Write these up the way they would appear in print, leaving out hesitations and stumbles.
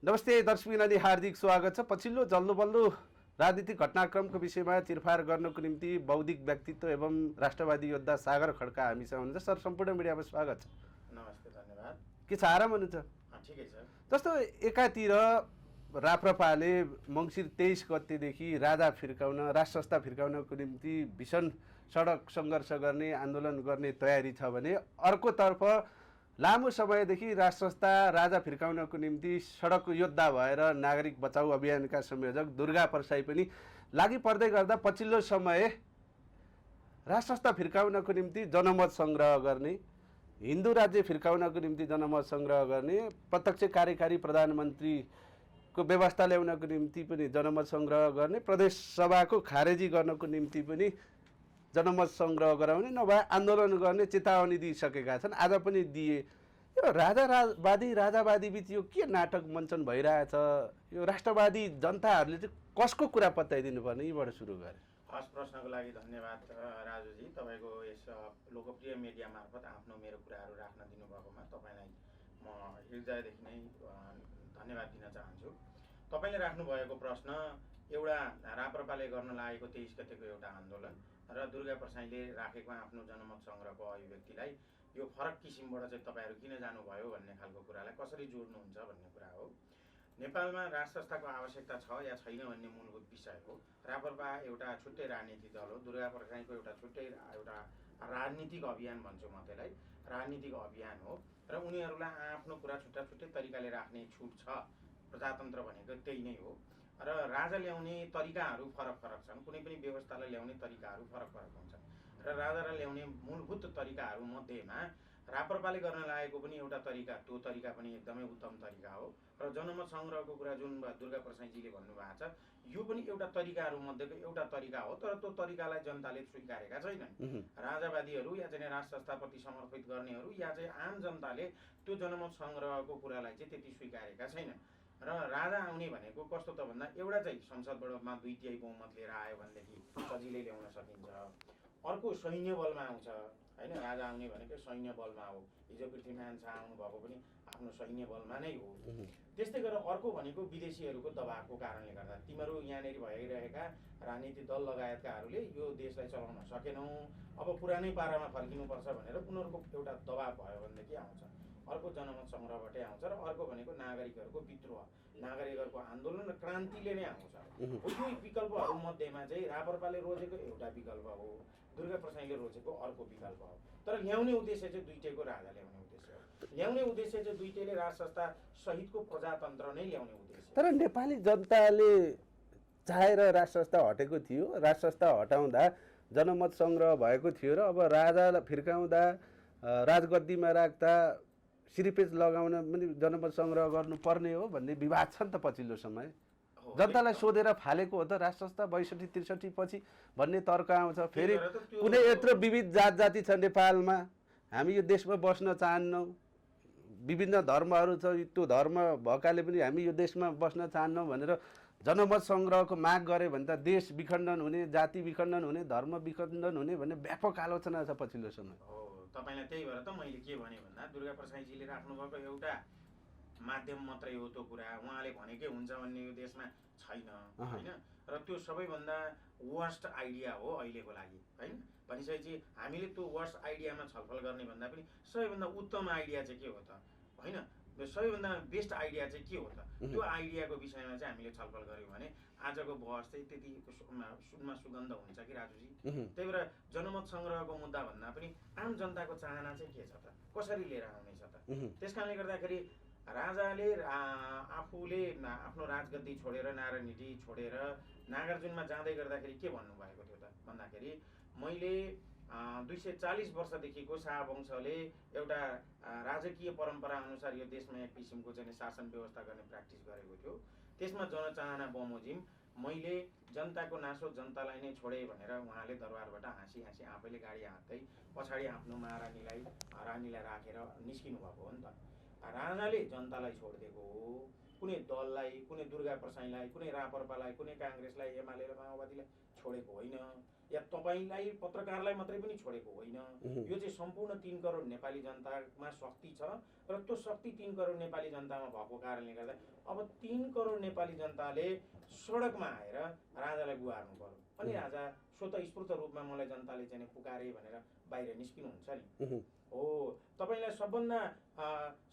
नमस्ते दर्शकबिनले हार्दिक स्वागत छ। पछिल्लो जल्लोबल्लो राजनीतिक घटनाक्रमको विषयमा चिरफार गर्नको निम्ति बौद्धिक व्यक्तित्व एवं राष्ट्रवादी योद्धा सागर खड्का हामीसँग हुनुहुन्छ। सर, सम्पूर्ण मिडियामा स्वागत छ। नमस्ते, धन्यवाद। के छ, आराम हुनुहुन्छ? ठिकै छ। जस्तो एकातिर राप्रपाले मङ्सिर 23 गतेदेखि राजा फिर्काउन, राज संस्था फिर्काउनको निम्ति भीषण सडक सङ्घर्ष गर्ने, आन्दोलन गर्ने तयारी छ भने अर्कोतर्फ लामो समयदेखि राज संस्था राजा फिर्काउनको निम्ति सडक योद्धा भएर नागरिक बचाउ अभियानका संयोजक दुर्गा परसाई पनि लागि पर्दै गर्दा पछिल्लो समय राज संस्था फिर्काउनको निम्ति जनमत सङ्ग्रह गर्ने, हिन्दू राज्य फिर्काउनको निम्ति जनमत सङ्ग्रह गर्ने, प्रत्यक्ष कार्यकारी प्रधानमन्त्रीको व्यवस्था ल्याउनको निम्ति पनि जनमत सङ्ग्रह गर्ने, प्रदेश सभाको खारेजी गर्नको निम्ति पनि जनमत सङ्ग्रह गराउने, नभए आन्दोलन गर्ने चेतावनी दिइसकेका छन्। आज पनि दिए। यो राजावादी बिच यो के नाटक मञ्चन भइरहेछ? यो राष्ट्रवादी जनताहरूले चाहिँ कसको कुरा पत्याइदिनु पर्ने? यीबाट सुरु गरे। हस्, प्रश्नको लागि धन्यवाद राजुजी। तपाईँको यस लोकप्रिय मिडिया मार्फत आफ्नो मेरो कुराहरू राख्न दिनुभएकोमा तपाईँलाई म हृदयदेखि नै धन्यवाद दिन चाहन्छु। तपाईँले राख्नुभएको प्रश्न एउटा राप्रपाले गर्न लागेको 23 गतेको एउटा आन्दोलन र दुर्गा परसाईले राखेको आफ्नो जनमत सङ्ग्रहको अभिव्यक्तिलाई यो फरक किसिमबाट चाहिँ तपाईँहरू किन जानुभयो भन्ने खालको कुरालाई कसरी जोड्नुहुन्छ भन्ने कुरा हो। नेपालमा राज संस्थाको आवश्यकता छ या छैन भन्ने मूलभूत विषय हो। राप्रपा एउटा छुट्टै राजनीतिक दल हो। दुर्गा परसाईको एउटा छुट्टै एउटा राजनीतिक अभियान भन्छु म त्यसलाई, राजनीतिक अभियान हो र उनीहरूलाई आफ्नो कुरा छुट्टा छुट्टै तरिकाले राख्ने छुट छ। प्रजातन्त्र भनेको त्यही नै हो र राजा ल्याउने तरिकाहरू फरक फरक छन्। कुनै पनि व्यवस्थालाई ल्याउने तरिकाहरू फरक फरक हुन्छन् र राजालाई ल्याउने मूलभूत तरिकाहरू मध्येमा राप्रपाले गर्न लागेको पनि एउटा तरिका, त्यो तरिका पनि एकदमै उत्तम तरिका हो र जनमत सङ्ग्रहको कुरा जुन दुर्गा परसाईजीले भन्नुभएको छ यो पनि एउटा तरिकाहरू मध्येको एउटा तरिका हो। तर त्यो तरिकालाई जनताले स्वीकारेका छैनन्। राजावादीहरू या चाहिँ राज संस्थाप्रति समर्पित गर्नेहरू या चाहिँ आम जनताले त्यो जनमत सङ्ग्रहको कुरालाई चाहिँ त्यति स्वीकारेका छैनन्। र राजा आउने भनेको कस्तो त भन्दा एउटा चाहिँ संसदमा 2/3 बहुमत लिएर आयो भनेदेखि सजिलै ल्याउन सकिन्छ। अर्को सैन्य बलमा आउँछ होइन। राजा आउने भनेको सैन्य बलमा हो। हिजो पृथ्वीनारायण शाह आउनुभएको पनि आफ्नो सैन्य बलमा नै हो। त्यस्तै गरेर अर्को भनेको विदेशीहरूको दबावको कारणले गर्दा तिमीहरू यहाँनिर भइरहेका राजनीतिक दल लगायतकाहरूले यो देशलाई चलाउन सकेनौ, अब पुरानै पारामा फर्किनुपर्छ भनेर उनीहरूको एउटा दबाव भयो भनेदेखि आउँछ। अर्को जनमत सङ्ग्रहबाटै आउँछ र अर्को भनेको नागरिकहरूको विद्रोह, नागरिकहरूको आन्दोलन र क्रान्तिले नै आउँछ। यो विकल्पहरू मध्येमा चाहिँ राप्रपाले रोजेको एउटा विकल्प हो, दुर्गा परसाईले रोजेको अर्को विकल्प हो। तर ल्याउने उद्देश्य चाहिँ दुईटैको राजा ल्याउने उद्देश्य हो। ल्याउने उद्देश्य चाहिँ दुईटैले राज संस्था सहितको प्रजातन्त्र नै ल्याउने उद्देश्य। तर नेपाली जनताले चाहेर राज संस्था हटेको थियो। राज संस्था हटाउँदा जनमत सङ्ग्रह भएको थियो र अब राजालाई फिर्काउँदा राजगद्दीमा राख्दा सिरिपेज लगाउन पनि जनमत सङ्ग्रह गर्नुपर्ने हो भन्ने विवाद छ नि त पछिल्लो समय। जनतालाई सोधेर फालेको हो त राज संस्था 62-63 पछि भन्ने तर्क आउँछ। फेरि कुनै यत्रो विविध जात जाति छ नेपालमा, हामी यो देशमा बस्न चाहन्नौँ, विभिन्न धर्महरू छ, त्यो धर्म भएकाले पनि हामी यो देशमा बस्न चाहन्नौँ भनेर जनमत सङ्ग्रहको माग गरे भने त देश विखण्डन हुने, जाति विखण्डन हुने, धर्म विखण्डन हुने भन्ने व्यापक आलोचना छ पछिल्लो समय। तपाईँलाई त्यही भएर त मैले के भने भन्दा दुर्गा परसाईजीले राख्नुभएको एउटा माध्यम मात्रै हो त्यो कुरा। उहाँले भनेकै हुन्छ भन्ने यो देशमा छैन होइन। र त्यो सबैभन्दा वर्स्ट आइडिया हो अहिलेको लागि होइन। भनिसकेपछि हामीले त्यो वर्स्ट आइडियामा छलफल गर्ने भन्दा पनि सबैभन्दा उत्तम आइडिया चाहिँ के हो त होइन, सबैभन्दा बेस्ट आइडिया चाहिँ के हो त, त्यो आइडियाको विषयमा चाहिँ हामीले छलफल गऱ्यौँ भने आजको बहस चाहिँ त्यति सुनमा सुगन्ध हुन्छ कि राजुजी। त्यही भएर जनमत सङ्ग्रहको मुद्दा भन्दा पनि आम जनताको चाहना चाहिँ के छ त, कसरी लिएर आउनेछ त। त्यस कारणले गर्दाखेरि राजाले आफूले आफ्नो राजगद्दी छोडेर नारायणहिटी छोडेर नागार्जुनमा जाँदै गर्दाखेरि के भन्नुभएको थियो त भन्दाखेरि मैले 240 वर्षदेखिको शाहवंशले एउटा राजकीय परम्परा अनुसार यो देशमा एक किसिमको चाहिँ शासन व्यवस्था गर्ने प्र्याक्टिस गरेको थियो। त्यसमा जनचाहना बमोजिम मैले जनताको नासो जनतालाई नै छोडे भनेर उहाँले दरबारबाट हाँसी हाँसी आफैले गाडी हाँक्दै पछाडि आफ्नो रानीलाई राखेर निस्किनु भएको हो नि त। राजाले जनतालाई छोडिदिएको हो, कुनै दललाई, कुनै दुर्गा प्रसाईलाई, कुनै राप्रपालाई, कुनै काङ्ग्रेसलाई, एमालेलाई, माओवादीलाई छोडेको होइन, या तपाईँलाई पत्रकारलाई मात्रै पनि छोडेको होइन। यो चाहिँ सम्पूर्ण 3 करोड नेपाली जनतामा शक्ति छ र त्यो शक्ति 3 करोड नेपाली जनतामा भएको कारणले गर्दा अब 3 करोड नेपाली जनताले सडकमा आएर राजालाई गुहार्नु पर्यो। अनि राजा स्वतःस्फूर्त रूपमा मलाई जनताले चाहिँ पुकारे भनेर बाहिर निस्किनुहुन्छ नि। हो, तपाईँलाई सबभन्दा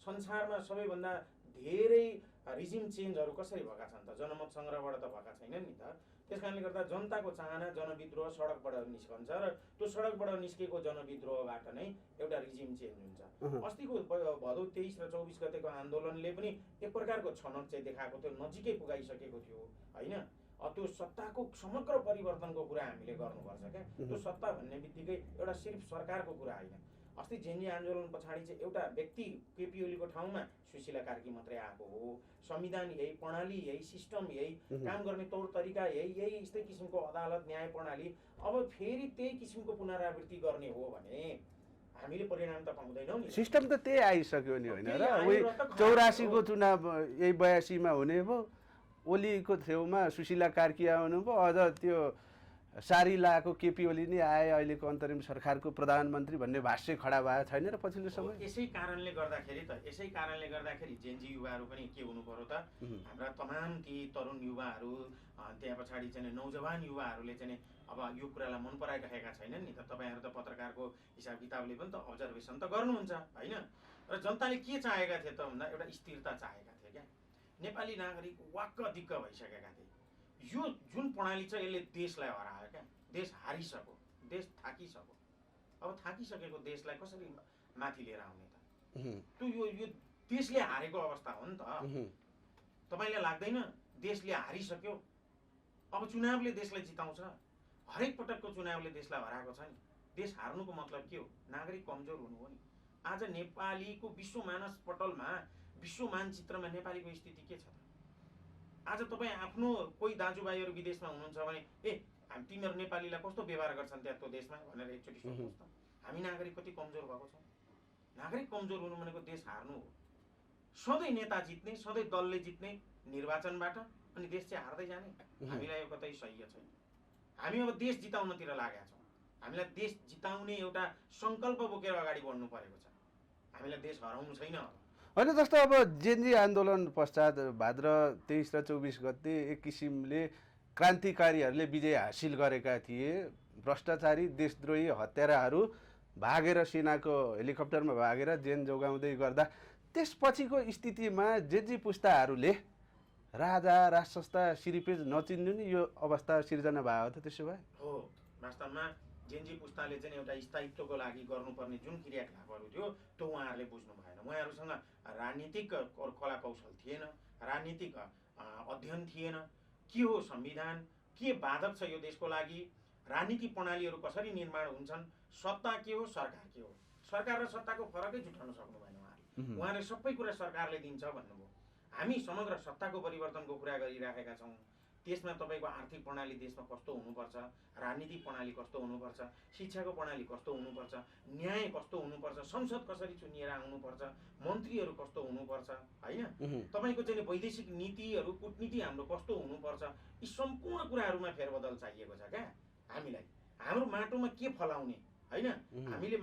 संसारमा सबैभन्दा धेरै रिजिम चेन्जहरू कसरी भएका छन् त? जनमत सङ्ग्रहबाट त भएका छैनन् नि त। त्यस कारणले गर्दा जनताको चाहना जनविद्रोह सडकबाट निस्कन्छ र त्यो सडकबाट निस्केको जनविद्रोहबाट नै एउटा रिजिम चेन्ज हुन्छ। अस्तिको भदौ 23 र 24 गतेको आन्दोलनले पनि एक प्रकारको छनक चाहिँ देखाएको थियो, नजिकै पुगाइसकेको थियो होइन। त्यो सत्ताको समग्र परिवर्तनको कुरा हामीले गर्नुपर्छ क्या। त्यो सत्ता भन्ने बित्तिकै एउटा सिर्फ सरकारको कुरा होइन। अस्ति जेन्जी आन्दोलन पछाडि चाहिँ एउटा व्यक्ति केपी ओलीको ठाउँमा सुशीला कार्की मात्रै आएको हो। संविधान यही, प्रणाली यही, सिस्टम यही, काम गर्ने तौर तरिका यही यस्तै किसिमको अदालत न्याय प्रणाली अब फेरि त्यही किसिमको पुनरावृत्ति गर्ने हो भने हामीले परिणाम त पाउँदैनौँ नि। सिस्टम त त्यही आइसक्यो नि होइन र। उही 84 को चुनाव यही 82 मा हुने भयो, ओलीको छेउमा सुशीला कार्की आउनुभयो, अझ त्यो सारी लाएको केपी ओली नै आए, अहिलेको अन्तरिम सरकारको प्रधानमन्त्री भन्ने भाष्य खडा भएको छैन र पछिल्लो समय। यसै कारणले गर्दाखेरि जेन्जी युवाहरू पनि के हुनु पर्यो त, हाम्रा तमाम ती तरुण युवाहरू त्यहाँ पछाडि चाहिँ नौजवान युवाहरूले चाहिँ अब यो कुरालाई मन पराइरहेका छैनन् नि त। तपाईँहरू त पत्रकारको हिसाब किताबले पनि त अब्जर्भेसन त गर्नुहुन्छ होइन। र जनताले के चाहेका थिए त भन्दा एउटा स्थिरता चाहेका थिए क्या। नेपाली नागरिक वाक्क दिक्क भइसकेका थिए। यो जुन प्रणाली छ यसले देशलाई हरायो क्या। देश हारिसक्यो, देश थाकिसक्यो। अब थाकिसकेको देशलाई कसरी माथि लिएर आउने त? त्यो यो देशले हारेको अवस्था हो नि त। तपाईँलाई लाग्दैन देशले हारिसक्यो? अब चुनावले देशलाई जिताउँछ। हरेक पटकको चुनावले देशलाई हराएको छ नि। देश हार्नुको मतलब के हो? नागरिक कमजोर हुनु हो नि। आज नेपालीको विश्व मानस पटलमा, विश्व मानचित्रमा नेपालीको स्थिति के छ त? आज तपाईँ आफ्नो कोही दाजुभाइहरू विदेशमा हुनुहुन्छ भने तिमीहरू नेपालीलाई कस्तो व्यवहार गर्छन् त्यहाँ त्यो देशमा भनेर एकचोटि सोच्नुहोस् त। हामी नागरिक कति कमजोर भएको छौँ। नागरिक कमजोर हुनु भनेको देश हार्नु हो। सधैँ नेता जित्ने, सधैँ दलले जित्ने निर्वाचनबाट, अनि देश चाहिँ हार्दै जाने। हामीलाई यो कतै सही छैन। हामी अब देश जिताउनतिर लागेका छौँ। हामीलाई देश जिताउने एउटा सङ्कल्प बोकेर अगाडि बढ्नु परेको छ। हामीलाई देश हराउनु छैन। होइन, जस्तो अब जेन्जी आन्दोलन पश्चात भाद्र 23 र 24 गते एक किसिमले क्रान्तिकारीहरूले विजय हासिल गरेका थिए। भ्रष्टाचारी, देशद्रोही, हत्याराहरू भागेर सेनाको हेलिकप्टरमा भागेर जेन जोगाउँदै गर्दा त्यसपछिको स्थितिमा जेन्जी पुस्ताहरूले राजा, राजसंस्था, सिरिपेज नचिन्नु नि यो अवस्था सिर्जना भयो त? त्यसो भए हो, वास्तवमा जेन्जी पुस्ताले चाहिँ एउटा स्थायित्वको लागि गर्नुपर्ने जुन क्रियाकलापहरू थियो त्यो उहाँहरूले बुझ्नु भएन। उहाँहरूसँग राजनीतिक कला कौशल थिएन, राजनीतिक अध्ययन थिएन। के हो संविधान, के बाधक छ यो देशको लागि, राजनीतिक प्रणालीहरू कसरी निर्माण हुन्छन्, सत्ता के हो, सरकार के हो, सरकार र सत्ताको फरकै जुटाउन सक्नु भएन उहाँहरूले। उहाँले सबै कुरा सरकारले दिन्छ भन्नुभयो। हामी समग्र सत्ताको परिवर्तनको कुरा गरिराखेका छौँ। त्यसमा तपाईँको आर्थिक प्रणाली देशमा कस्तो हुनुपर्छ, राजनीतिक प्रणाली कस्तो हुनुपर्छ, शिक्षाको प्रणाली कस्तो हुनुपर्छ, न्याय कस्तो हुनुपर्छ, संसद कसरी चुनिएर आउनुपर्छ, मन्त्रीहरू कस्तो हुनुपर्छ होइन, तपाईँको चाहिँ वैदेशिक नीतिहरू, कूटनीति हाम्रो कस्तो हुनुपर्छ, यी सम्पूर्ण कुराहरूमा फेरबदल चाहिएको छ क्या हामीलाई। हाम्रो माटोमा के फलाउने होइन, हामीले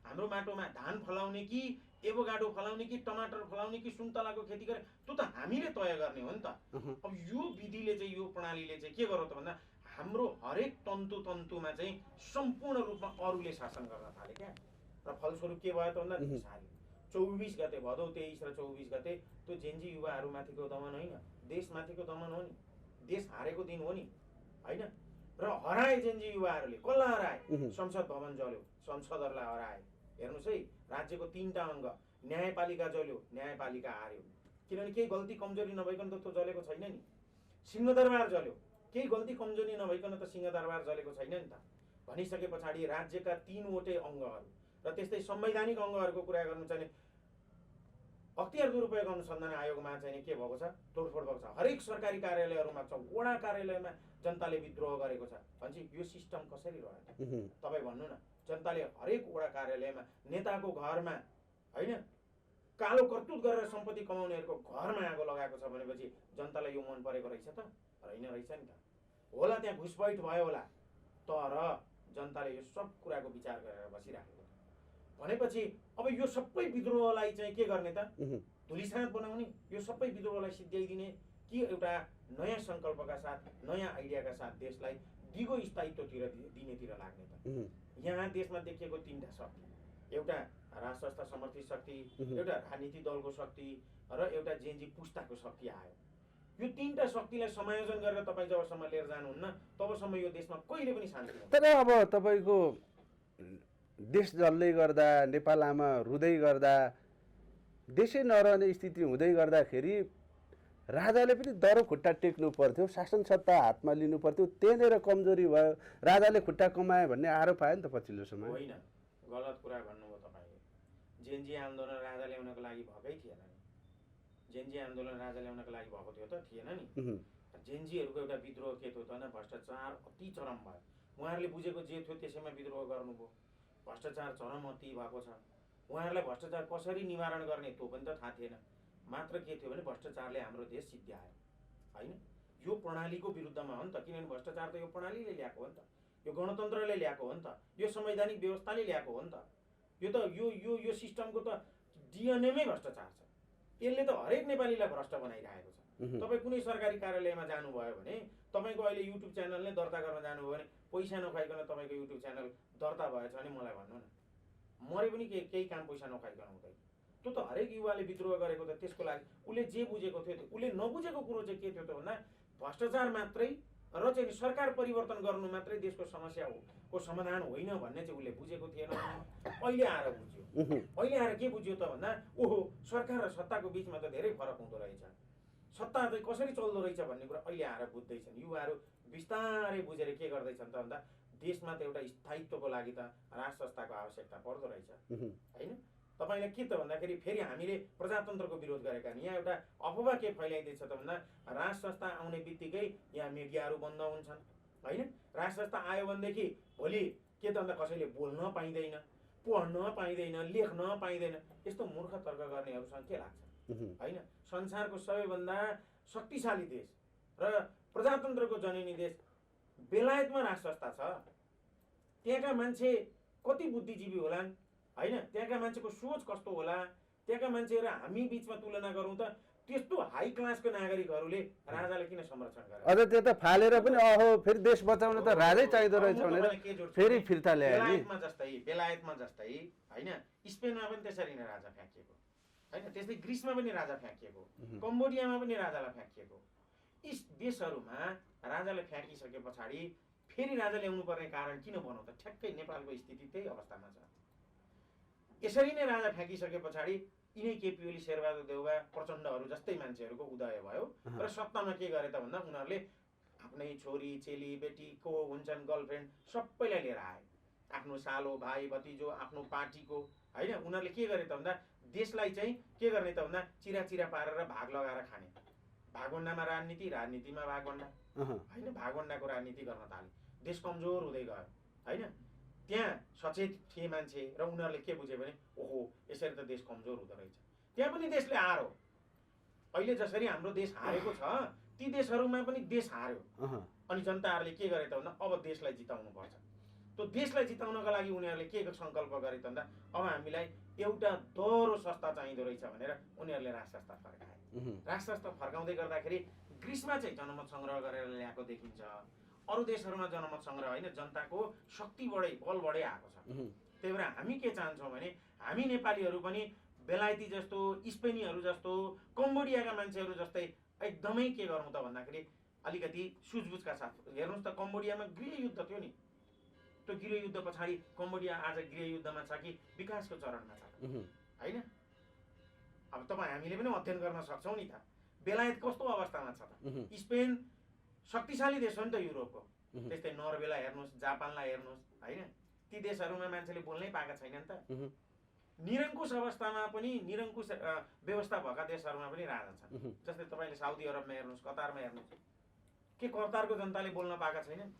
हाम्रो माटोमा धान फलाउने कि एभोकाडो फलाउने कि टमाटर फलाउने कि सुन्तलाको खेती गरे, त्यो त हामीले तय गर्ने हो नि त। अब यो विधिले चाहिँ, यो प्रणालीले चाहिँ के गर्यो त भन्दा हाम्रो हरेक तन्तुमा चाहिँ सम्पूर्ण रूपमा अरूले शासन गर्न थाले क्या। र फलस्वरूप के भयो त भन्दा 24 गते, भदौ 23 र 24 गते त्यो जेन्जी युवाहरूमाथिको दमन होइन, देशमाथिको दमन हो नि। देश हारेको दिन हो नि होइन। र हराए जेन्जी युवाहरूले। कसलाई हराए? संसद भवन जल्यो, संसदहरूलाई हराए। हेर्नुहोस् है, राज्यको 3टा अङ्ग, न्यायपालिका जल्यो, न्यायपालिका हार्यो। किनभने केही गल्ती कमजोरी नभइकन त त्यो जलेको छैन नि। सिंहदरबार जल्यो, केही गल्ती कमजोरी नभइकन त सिंहदरबार जलेको छैन नि त। भनिसके पछाडि राज्यका 3वटै अङ्गहरू र त्यस्तै संवैधानिक अङ्गहरूको कुरा गर्नु चाहिँ अख्तियार दुरुपयोग अनुसन्धान आयोगमा चाहिँ के भएको छ? तोडफोड भएको छ। हरेक सरकारी कार्यालयहरूमा छ, वडा कार्यालयमा जनताले विद्रोह गरेको छ। भन्छ यो सिस्टम कसरी रह्यो तपाईँ भन्नु न। जनताले हरेक वडा कार्यालयमा, नेताको घरमा होइन, कालो करतुत गरेर सम्पत्ति कमाउनेहरूको घरमा आगो लगाएको छ भनेपछि जनतालाई यो मन परेको रहेछ त? होइन रहेछ नि त। होला त्यहाँ घुसपैठ भयो होला, तर जनताले यो सब कुराको विचार गरेर बसिराखेको भनेपछि अब यो सबै विद्रोहलाई चाहिँ के गर्ने त? धुलिसात बनाउने, यो सबै विद्रोहलाई सिद्ध्याइदिने कि एउटा नयाँ सङ्कल्पका साथ नयाँ आइडियाका साथ देशलाई दिगो स्थायित्वतिर दिनेतिर लाग्ने त? यहाँ देशमा देखिएको तीनटा शक्ति, एउटा राष्ट्र संस्था समर्थित शक्ति, एउटा राजनीतिक दलको शक्ति र एउटा जेएनजी पुस्ताको शक्ति आयो। यो तीनटा शक्तिलाई समायोजन गरेर तपाईँ जबसम्म लिएर जानुहुन्न तबसम्म यो देशमा कहिले पनि शान्ति हुँदैन। तर अब तपाईँको देश जल्दै गर्दा, नेपाल आमा रुँदै गर्दा, देशै नरहने स्थिति हुँदै गर्दाखेरि राजाले पनि दरो खुट्टा टेक्नु पर्थ्यो, शासन सत्ता हातमा लिनु पर्थ्यो। त्यहाँनिर कमजोरी भयो, राजाले खुट्टा कमायो भन्ने आरोप आयो नि त पछिल्लो समय। होइन, गलत कुरा भन्नुभयो तपाईँले। जेएनजी आन्दोलन राजा ल्याउनको लागि भएकै थिएन नि। जेएनजी आन्दोलन राजा ल्याउनको लागि भएको थियो त? थिएन नि। जेएनजीहरूको एउटा विद्रोह के थियो त भने भ्रष्टाचार अति चरम भयो। उहाँहरूले बुझेको जे थियो त्यसैमा विद्रोह गर्नुभयो। भ्रष्टाचार चरम अति भएको छ। उहाँहरूलाई भ्रष्टाचार कसरी निवारण गर्ने त्यो पनि त थाहा थिएन। मात्र के थियो भने भ्रष्टाचारले हाम्रो देश सिद्ध्यायो, होइन? यो प्रणालीको विरुद्धमा हो नि त, किनभने भ्रष्टाचार त यो प्रणालीले ल्याएको हो नि त, यो गणतन्त्रले ल्याएको हो नि त, यो संवैधानिक व्यवस्थाले ल्याएको हो नि त। यो त यो सिस्टमको त डिएनएमै भ्रष्टाचार छ। यसले त हरेक नेपालीलाई भ्रष्ट बनाइरहेको छ। तपाईँ कुनै सरकारी कार्यालयमा जानुभयो भने तपाईँको अहिले युट्युब च्यानल नै दर्ता गर्न जानुभयो भने पैसा नखाइकन तपाईँको युट्युब च्यानल दर्ता भएछ भने मलाई भन्नु न, मरे पनि केही काम पैसा नखाइकन हुँदैन। त्यो त हरेक युवाले विद्रोह गरेको त त्यसको लागि उसले जे बुझेको थियो। उसले नबुझेको कुरो चाहिँ के थियो त भन्दा भ्रष्टाचार मात्रै र चाहिँ सरकार परिवर्तन गर्नु मात्रै देशको समस्याको समाधान होइन भन्ने चाहिँ उसले बुझेको थिएन। अहिले आएर बुझ्यो। अहिले आएर के बुझ्यो त भन्दा ओहो सरकार र सत्ताको बिचमा त धेरै फरक हुँदो रहेछ, सत्ता चाहिँ कसरी चल्दो रहेछ भन्ने कुरा अहिले आएर बुझ्दैछन्। युवाहरू बिस्तारै बुझेर के गर्दैछन् त भन्दा देशमा त एउटा स्थायित्वको लागि त राष्ट्र संस्थाको आवश्यकता पर्दो रहेछ, होइन? तपाईँलाई के त भन्दाखेरि फेरि हामीले प्रजातन्त्रको विरोध गरेका नि। यहाँ एउटा अफवाह के फैलाइँदैछ त भन्दा राष्ट्र संस्था आउने बित्तिकै यहाँ मिडियाहरू बन्द हुन्छन्, होइन? राष्ट्र संस्था आयो भनेदेखि भोलि के त भन्दा कसैले बोल्न पाइँदैन, पढ्न पाइँदैन, लेख्न पाइँदैन। यस्तो मूर्ख तर्क गर्नेहरूसँग के लाग्छ, होइन? संसारको सबैभन्दा शक्तिशाली देश र प्रजातन्त्रको जननी देश बेलायतमा राष्ट्र संस्था छ। त्यहाँका मान्छे कति बुद्धिजीवी होलान्, होइन? त्यहाँका मान्छेको सोच कस्तो होला, त्यहाँका मान्छे र हामी बिचमा तुलना गरौँ त त्यस्तो हाई क्लासको नागरिकहरूले राजाले किन संरक्षण गरे? अझ त्यो त फालेर पनि अहो फेरि देश बचाउन त राजै चाहिँदो रहेछ भनेर फेरि फिर्ता ल्याए नि। बेलायतमा जस्तै होइन, स्पेनमा पनि त्यसरी नै राजा फ्याँकिएको, होइन? त्यस्तै ग्रिसमा पनि राजा फ्याँकिएको, कम्बोडियामा पनि राजालाई फ्याँकिएको। यी देशहरूमा राजाले फ्याँकिसके पछाडि फेरि राजा ल्याउनु पर्ने कारण किन बनाउ त? ठ्याक्कै नेपालको स्थिति त्यही अवस्थामा छ। यसरी नै राजा फ्याँकिसके पछाडि यिनै केपी ओली, शेरबहादुर देउवा, प्रचण्डहरू जस्तै मान्छेहरूको उदय भयो र सत्तामा के गरे त भन्दा उनीहरूले आफ्नै छोरी चेली बेटी को हुन्छन् गर्लफ्रेन्ड सबैलाई लिएर आए, आफ्नो सालो भाइ भतिजो आफ्नो पार्टीको, होइन? उनीहरूले के गरे त भन्दा देशलाई चाहिँ के गर्ने त भन्दा चिरा पारेर भाग लगाएर खाने। भागभण्डामा राजनीति, राजनीतिमा भागभण्डा, होइन? भागभण्डाको राजनीति गर्न थाले, देश कमजोर हुँदै गयो, होइन? त्यहाँ सचेत थिए मान्छे र उनीहरूले के बुझे भने ओहो यसरी त देश कमजोर हुँदो रहेछ। त्यहाँ पनि देशले हारो। अहिले जसरी हाम्रो देश हारेको छ ती देशहरूमा पनि देश हार्यो। अनि जनताहरूले के गरे त भन्दा अब देशलाई जिताउनु पर्छ। त्यो देशलाई जिताउनका लागि उनीहरूले के सङ्कल्प गरे त भन्दा अब हामीलाई एउटा दरो संस्था चाहिँदो रहेछ भनेर उनीहरूले राष्ट्र संस्था फर्काए। राष्ट्र संस्था फर्काउँदै गर्दाखेरि ग्रिसमा चाहिँ जनमत सङ्ग्रह गरेर ल्याएको देखिन्छ। अरू देशहरूमा जनमत सङ्ग्रह होइन, जनताको शक्ति बढै बल बढै आएको छ। त्यही भएर हामी के चाहन्छौँ भने हामी नेपालीहरू पनि बेलायती जस्तो, स्पेनीहरू जस्तो, कम्बोडियाका मान्छेहरू जस्तै एकदमै के गरौँ त भन्दाखेरि अलिकति सुझबुझका साथ हेर्नुहोस् त कम्बोडियामा गृहयुद्ध थियो नि। त्यो गृहयुद्ध पछाडि कम्बोडिया आज गृहयुद्धमा छ कि विकासको चरणमा छ, होइन? अब तपाईँ हामीले पनि अध्ययन गर्न सक्छौँ नि त बेलायत कस्तो अवस्थामा छ त। स्पेन शक्तिशाली देश हो नि त युरोपको। त्यस्तै नर्वेलाई हेर्नुहोस्, जापानलाई हेर्नुहोस्, होइन? ती देशहरूमा मान्छेले बोल्नै पाएका छैनन् त। निरङ्कुश अवस्थामा पनि निरङ्कुश व्यवस्था भएका देशहरूमा पनि राजा छन्। जस्तै तपाईँले साउदी अरबमा हेर्नुहोस्, कतारमा हेर्नुहोस्, के कतारको जनताले बोल्न पाएका छैनन्?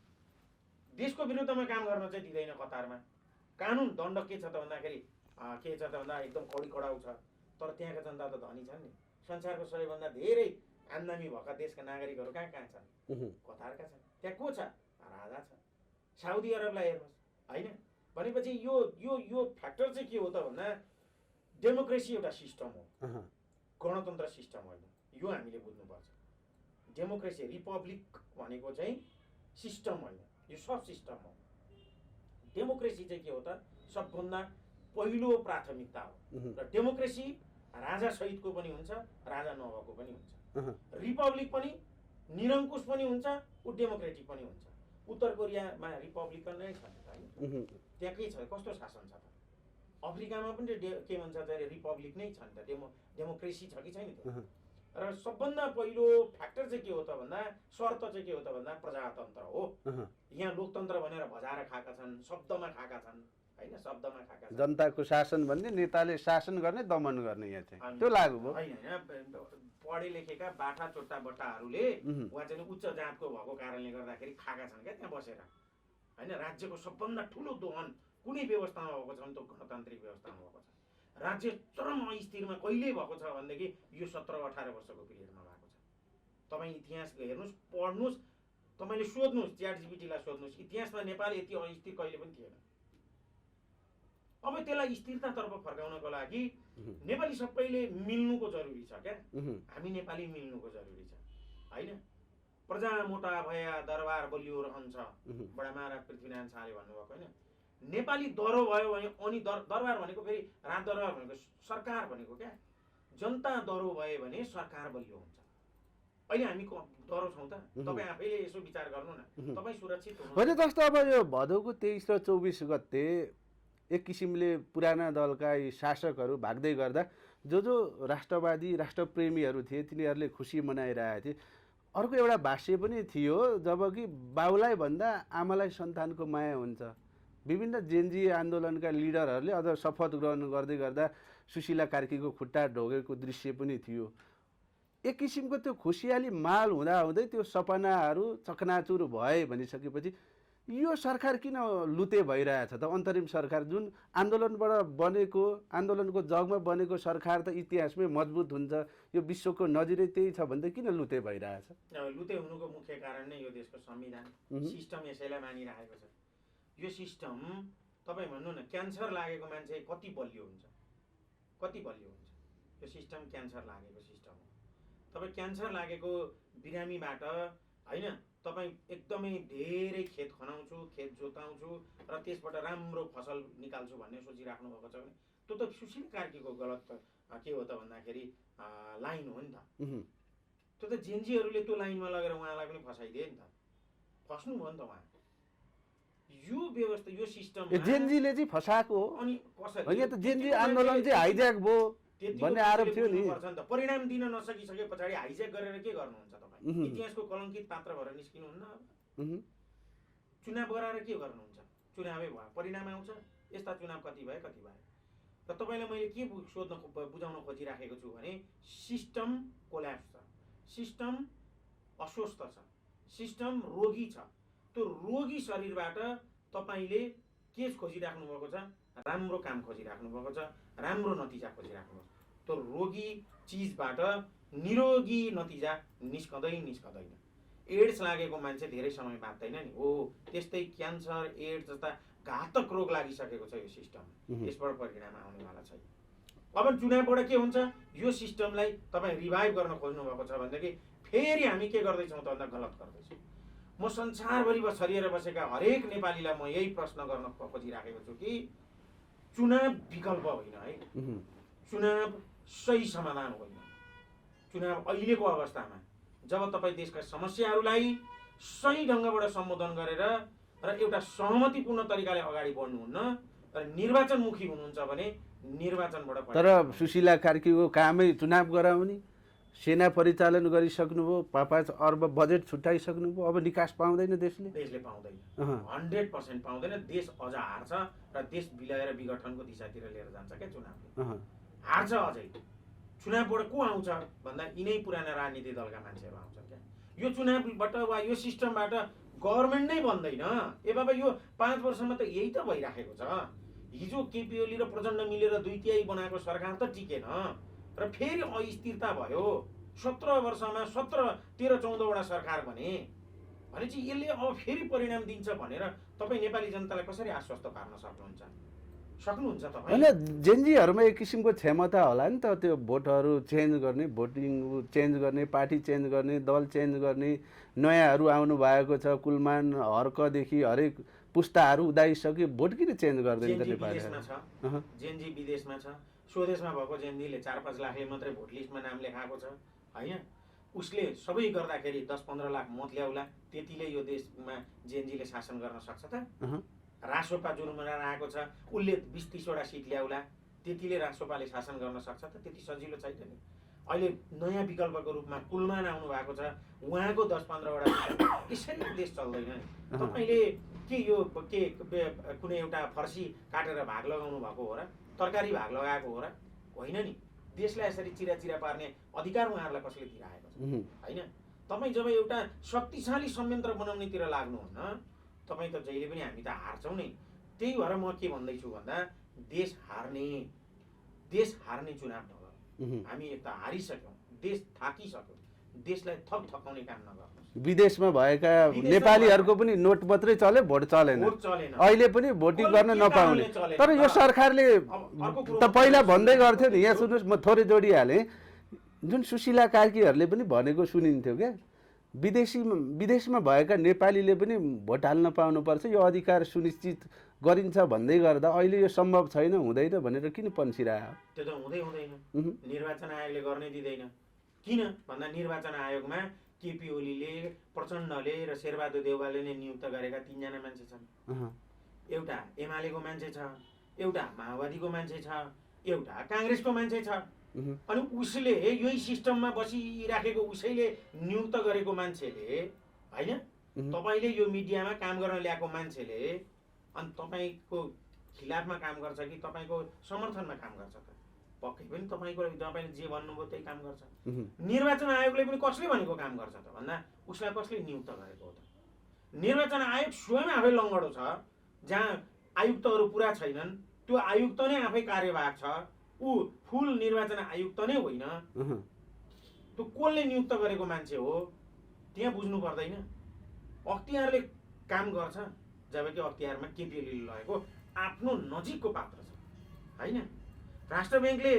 देशको विरुद्धमा काम गर्न चाहिँ दिँदैन कतारमा। कानुन दण्ड के छ त भन्दाखेरि के छ त भन्दा एकदम कडी कडाउ छ। तर त्यहाँका जनता त धनी छन् नि। संसारको सबैभन्दा धेरै आम्दानी भएका देशका नागरिकहरू कहाँ कहाँ छन्? कतारका छन्। त्यहाँ को छ? राजा छ। साउदी अरबलाई हेर्नुहोस्, होइन? भनेपछि यो यो यो फ्याक्टर चाहिँ के हो त भन्दा डेमोक्रेसी एउटा सिस्टम हो, गणतन्त्र सिस्टम होइन। यो हामीले बुझ्नुपर्छ। डेमोक्रेसी रिपब्लिक भनेको चाहिँ सिस्टम होइन, यो सब सिस्टम हो। डेमोक्रेसी चाहिँ के हो त? सबभन्दा पहिलो प्राथमिकता हो। र डेमोक्रेसी राजा सहितको पनि हुन्छ, राजा नभएको पनि हुन्छ। रिपब्लिक पनि निरङ्कुश पनि हुन्छ, ऊ डेमोक्रेटिक पनि हुन्छ। उत्तर कोरियामा रिपब्लिकन नै छ होइन? त्यहाँ के छ? कस्तो शासन छ त? अफ्रिकामा पनि के भन्छ चाहिँ रिपब्लिक नै छ नि त। डेमोक्रेसी छ कि छैन त? र सबभन्दा पहिलो फ्याक्टर चाहिँ के हो त भन्दा शर्त चाहिँ के हो त भन्दा प्रजातन्त्र हो। यहाँ लोकतन्त्र भनेर भजाएर खाएका छन्, शब्दमा खाएका छन्, होइन? शब्दमा खाएका छन्। जनताको शासन भन्ने नेताले शासन गर्ने, दमन गर्ने, यहाँ चाहिँ त्यो लागु भयो। होइन, पढे लेखेका बाठा चोट्टा बट्टाहरूले उहाँ चाहिँ उच्च जातको भएको कारणले गर्दाखेरि खाएका छन् क्या त्यहाँ बसेर, होइन? राज्यको सबभन्दा ठुलो दोहन कुनै व्यवस्थामा भएको छ भने त्यो गणतान्त्रिक व्यवस्थामा भएको छ। राज्य चरम अस्थिरमा कहिले भएको छ भनेदेखि यो 17-18 वर्षको पिरियडमा भएको छ। तपाईँ इतिहास हेर्नुहोस्, पढ्नुहोस्, तपाईँले सोध्नुहोस्, च्याटजिपिटीलाई सोध्नुहोस्, इतिहासमा नेपाल यति अस्थिर कहिले पनि थिएन। अब त्यसलाई स्थिरतातर्फ फर्काउनको लागि नेपाली सबैले मिल्नुको जरुरी छ क्या। हामी नेपाली मिल्नुको जरुरी छ, होइन? प्रजा मोटा भया दरबार बलियो रहन्छ, बडा महाराज पृथ्वीनारायण शाहले भन्नुभएको, होइन? नेपाली दह्रो भयो भने अनि दरबार भनेको फेरि राज दरबार भनेको सरकार भनेको क्या। जनता दह्रो भयो भने सरकार बलियो हुन्छ। अहिले हामी दह्रो छौँ त? तपाईँ आफैले यसो विचार गर्नु न, तपाईँ सुरक्षित हुनु होइन? जस्तो अब यो भदौको 23 र 24 गते एक किसिमले पुराना दलका यी शासकहरू भाग्दै गर्दा जो राष्ट्रवादी राष्ट्रप्रेमीहरू थिए तिनीहरूले खुसी मनाइरहेका थिए। अर्को एउटा भाष्य पनि थियो, जबकि बाउलाई भन्दा आमालाई सन्तानको माया हुन्छ। विभिन्न जेनजी आन्दोलनका लिडरहरूले अझ शपथ ग्रहण गर्दै गर्दा सुशीला कार्कीको खुट्टा ढोगेको दृश्य पनि थियो। एक किसिमको त्यो खुसियाली माल हुँदाहुँदै त्यो सपनाहरू चकनाचुर भए भनिसकेपछि यो सरकार किन लुते भइरहेछ त? अन्तरिम सरकार जुन आन्दोलनबाट बनेको, आन्दोलनको जगमा बनेको सरकार त इतिहासमै मजबुत हुन्छ, यो विश्वको नजिरै त्यही छ भन्दै किन लुते भइरहेछ? लुते हुनुको मुख्य कारण नै यो देशको संविधान सिस्टम यसैलाई मानिरहेको छ। यो सिस्टम तपाईँ भन्नु न, क्यान्सर लागेको मान्छे कति बलियो हुन्छ? कति बलियो हुन्छ? यो सिस्टम क्यान्सर लागेको सिस्टम हो। तपाईँ क्यान्सर लागेको बिरामीबाट, होइन, तपाईँ एकदमै धेरै खेत खनाउँछु, खेत जोताउँछु र त्यसबाट राम्रो फसल निकाल्छु भन्ने सोचिराख्नु भएको छ भने त्यो त सुशीला कार्कीको गलत के हो त भन्दाखेरि लाइन हो नि त। त्यो त जेनजीहरूले त्यो लाइनमा लगेर उहाँलाई पनि फसाइदिए नि त, फस्नु भयो नि त उहाँ। यो व्यवस्था, यो सिस्टम जेनजीले चाहिँ फसाएको हो। अनि कसरी होइन त, जेनजी आन्दोलन चाहिँ हाइज्याक भयो भन्ने आरोप थियो नि। परिणाम दिन नसकिसके पछाडि हाइज्याक गरेर के गर्नुहुन्छ तपाईँ? इतिहासको कलङ्कित पात्र भएर निस्किनुहुन्न। चुनाव गराएर के गर्नुहुन्छ? चुनावै भयो, परिणाम आउँछ। यस्ता चुनाव कति भए कति भए। र तपाईँलाई मैले के बुझाउन खोजिराखेको छु भने सिस्टम कोल्याप्स छ, सिस्टम अस्वस्थ छ, सिस्टम रोगी छ। त्यो रोगी शरीरबाट तपाईँले के खोजिराख्नु भएको छ? राम्रो काम खोजिराख्नु भएको छ, राम्रो नतिजा खोजिराख्नु भएको छ। त्यो रोगी चिजबाट निरोगी नतिजा निस्कँदैन। एड्स लागेको मान्छे धेरै समय बाँच्दैन नि। हो, त्यस्तै क्यान्सर, एड्स जस्ता घातक रोग लागिसकेको छ यो सिस्टम। यसबाट परिणाम आउनेवाला छैन। अब चुनावबाट के हुन्छ? यो सिस्टमलाई तपाईँ रिभाइभ गर्न खोज्नु भएको छ भनेदेखि फेरि हामी के गर्दैछौँ त भन्दा गलत गर्दैछौँ। म संसारभरि छरिएर बसेका हरेक नेपालीलाई म यही प्रश्न गर्न खोजिराखेको छु कि चुनाव विकल्प होइन है, चुनाव सही समाधान होइन। चुनाव अहिलेको अवस्थामा जब तपाईँ देशका समस्याहरूलाई सही ढङ्गबाट सम्बोधन गरेर र एउटा सहमतिपूर्ण तरिकाले अगाडि बढ्नुहुन्न र निर्वाचनमुखी हुनुहुन्छ भने निर्वाचनबाट। तर सुशीला कार्कीको कामै चुनाव गराउने, सेना परिचालन गरिसक्नुभयो, 5 अर्ब बजेट छुट्याइसक्नुभयो, अब निकास पाउँदैन देशले पाउँदैन, 100% पाउँदैन। देश अझ हार्छ र देश बिलाएर विघटनको दिशातिर लिएर जान्छ क्या चुनावले। हार्छ अझै। चुनावबाट को आउँछ भन्दा यिनै पुराना राजनीतिक दलका मान्छेहरू आउँछन् क्या। यो चुनावबाट वा यो सिस्टमबाट गभर्मेन्ट नै बन्दैन। ए बाबा, यो 5 वर्षमा त यही त भइराखेको छ। हिजो केपी ओली र प्रचण्ड मिलेर 2/3 बनाएको सरकार त टिकेन। र फेरि अस्थिरता भयो 17 वर्षमा 13-14वटा सरकार भनेपछि यसले अब फेरि परिणाम दिन्छ भनेर तपाईँ नेपाली जनतालाई कसरी आश्वस्त पार्न सक्नुहुन्छ तपाईँ? होइन, जेनजीहरूमा एक किसिमको क्षमता होला नि त, त्यो भोटहरू चेन्ज गर्ने, भोटिङ चेन्ज गर्ने, पार्टी चेन्ज गर्ने, दल चेन्ज गर्ने। नयाँहरू आउनु भएको छ, कुलमान हर्कदेखि हरेक पुस्ताहरू उदाइसक्यो, भोट किन चेन्ज गर्दैन त नेपाली? जेनजी विदेशमा छ, स्वदेशमा भएको जेनजीले 4-5 लाखले मात्रै भोट लिस्टमा नाम लेखाएको छ होइन। उसले सबै गर्दाखेरि 10-15 लाख मत ल्याउला, त्यतिले यो देशमा जेनजीले शासन गर्न सक्छ त? रासोपा जुन बनाएर आएको छ उसले 20-30वटा सिट ल्याउला, त्यतिले रासोपाले शासन गर्न सक्छ त? त्यति सजिलो छैन नि। अहिले नयाँ विकल्पको रूपमा कुलमान आउनु भएको छ, उहाँको 10-15वटा यसरी देश चल्दैन नि। तपाईँले के यो कुनै एउटा फर्सी काटेर भाग लगाउनु भएको हो र? तरकारी भाग लगाएको हो र? होइन नि। देशलाई यसरी चिरा पार्ने अधिकार उहाँहरूलाई कसले दिइरहेको छ होइन? तपाईँ जब एउटा शक्तिशाली संयन्त्र बनाउनेतिर लाग्नुहुन्न, तपाईँ त जहिले पनि हामी त हार्छौँ नै। त्यही भएर म के भन्दैछु भन्दा देश हार्ने चुनाव नगरौँ। हामी एक त हारिसक्यौँ, देश थाकिसक्यो, देशलाई थकाउने काम नगर्नु। विदेशमा भएका नेपालीहरूको पनि नोट मात्रै चल्यो, भोट चलेन। अहिले पनि भोटिङ गर्न नपाउने। तर यो सरकारले त पहिला भन्दै गर्थ्यो नि, यहाँ सुन्नुहोस् म थोरै जोडिहालेँ, जुन सुशीला कार्कीहरूले पनि भनेको सुनिन्थ्यो क्या, विदेशमा भएका नेपालीले पनि भोट हाल्न पाउनुपर्छ, यो अधिकार सुनिश्चित गरिन्छ भन्दै गर्दा अहिले यो सम्भव छैन, हुँदैन भनेर किन पन्सिरह्यो? त्यो त हुँदैन। निर्वाचन आयोगले गर्नै दिँदैन। किन भन्दा निर्वाचन आयोगमा केपी ओलीले, प्रचण्डले र शेरबहादुर देउवाले नै नियुक्त गरेका 3जना मान्छे छन्। एउटा एमालेको मान्छे छ, एउटा माओवादीको मान्छे छ, एउटा काङ्ग्रेसको मान्छे छ। अनि उसले यही सिस्टममा बसिराखेको उसैले नियुक्त गरेको मान्छेले होइन, तपाईँले यो मिडियामा काम गर्न ल्याएको मान्छेले अनि तपाईँको खिलाफमा काम गर्छ कि तपाईँको समर्थनमा काम गर्छ त? पक्कै पनि तपाईँले जे भन्नुभयो त्यही काम गर्छ। निर्वाचन आयोगले पनि कसले भनेको काम गर्छ त भन्दा उसलाई कसले नियुक्त गरेको हो त? निर्वाचन आयोग स्वयं आफै लङ्गडो छ, जहाँ आयुक्तहरू पुरा छैनन्, त्यो आयुक्त नै आफै कार्यवाहक छ, ऊ फुल निर्वाचन आयुक्त नै होइन, त्यो कसले नियुक्त गरेको मान्छे हो त्यहाँ बुझ्नु पर्दैन। अख्तियारले काम गर्छ, जबकि अख्तियारमा केपी ओलीले लगेको आफ्नो नजिकको पात्र छ होइन। राष्ट्र ब्याङ्कले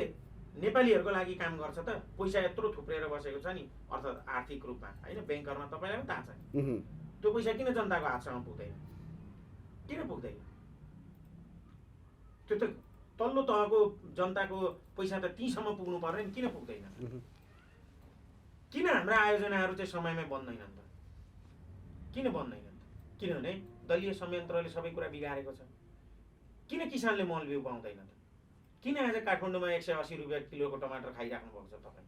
नेपालीहरूको लागि काम गर्छ त? पैसा यत्रो थुप्रेर बसेको छ नि, अर्थात् आर्थिक रूपमा होइन, ब्याङ्करमा तपाईँलाई पनि थाहा छ। त्यो पैसा किन जनताको हातसम्म पुग्दैन? किन पुग्दैन? त्यो त तल्लो तहको जनताको पैसा त तीसम्म पुग्नु पर्ने नि, किन पुग्दैन? किन हाम्रा आयोजनाहरू चाहिँ समयमै बन्दैनन् त? किन बन्दैनन् त? किनभने दलीय संयन्त्रले सबै कुरा बिगारेको छ। किन किसानले मल बिउ पाउँदैन त? किन आज काठमाडौँमा 180 रुपियाँ किलोको टमाटर खाइराख्नु भएको छ तपाईँ?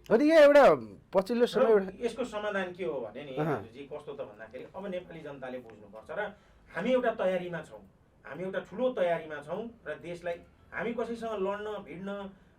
अनि यहाँ एउटा पछिल्लो समय यसको समाधान के हो भने नि जी कस्तो त भन्दाखेरि अब नेपाली जनताले बुझ्नुपर्छ र हामी एउटा तयारीमा छौँ, हामी एउटा ठुलो तयारीमा छौँ र देशलाई हामी कसैसँग लड्न भिड्न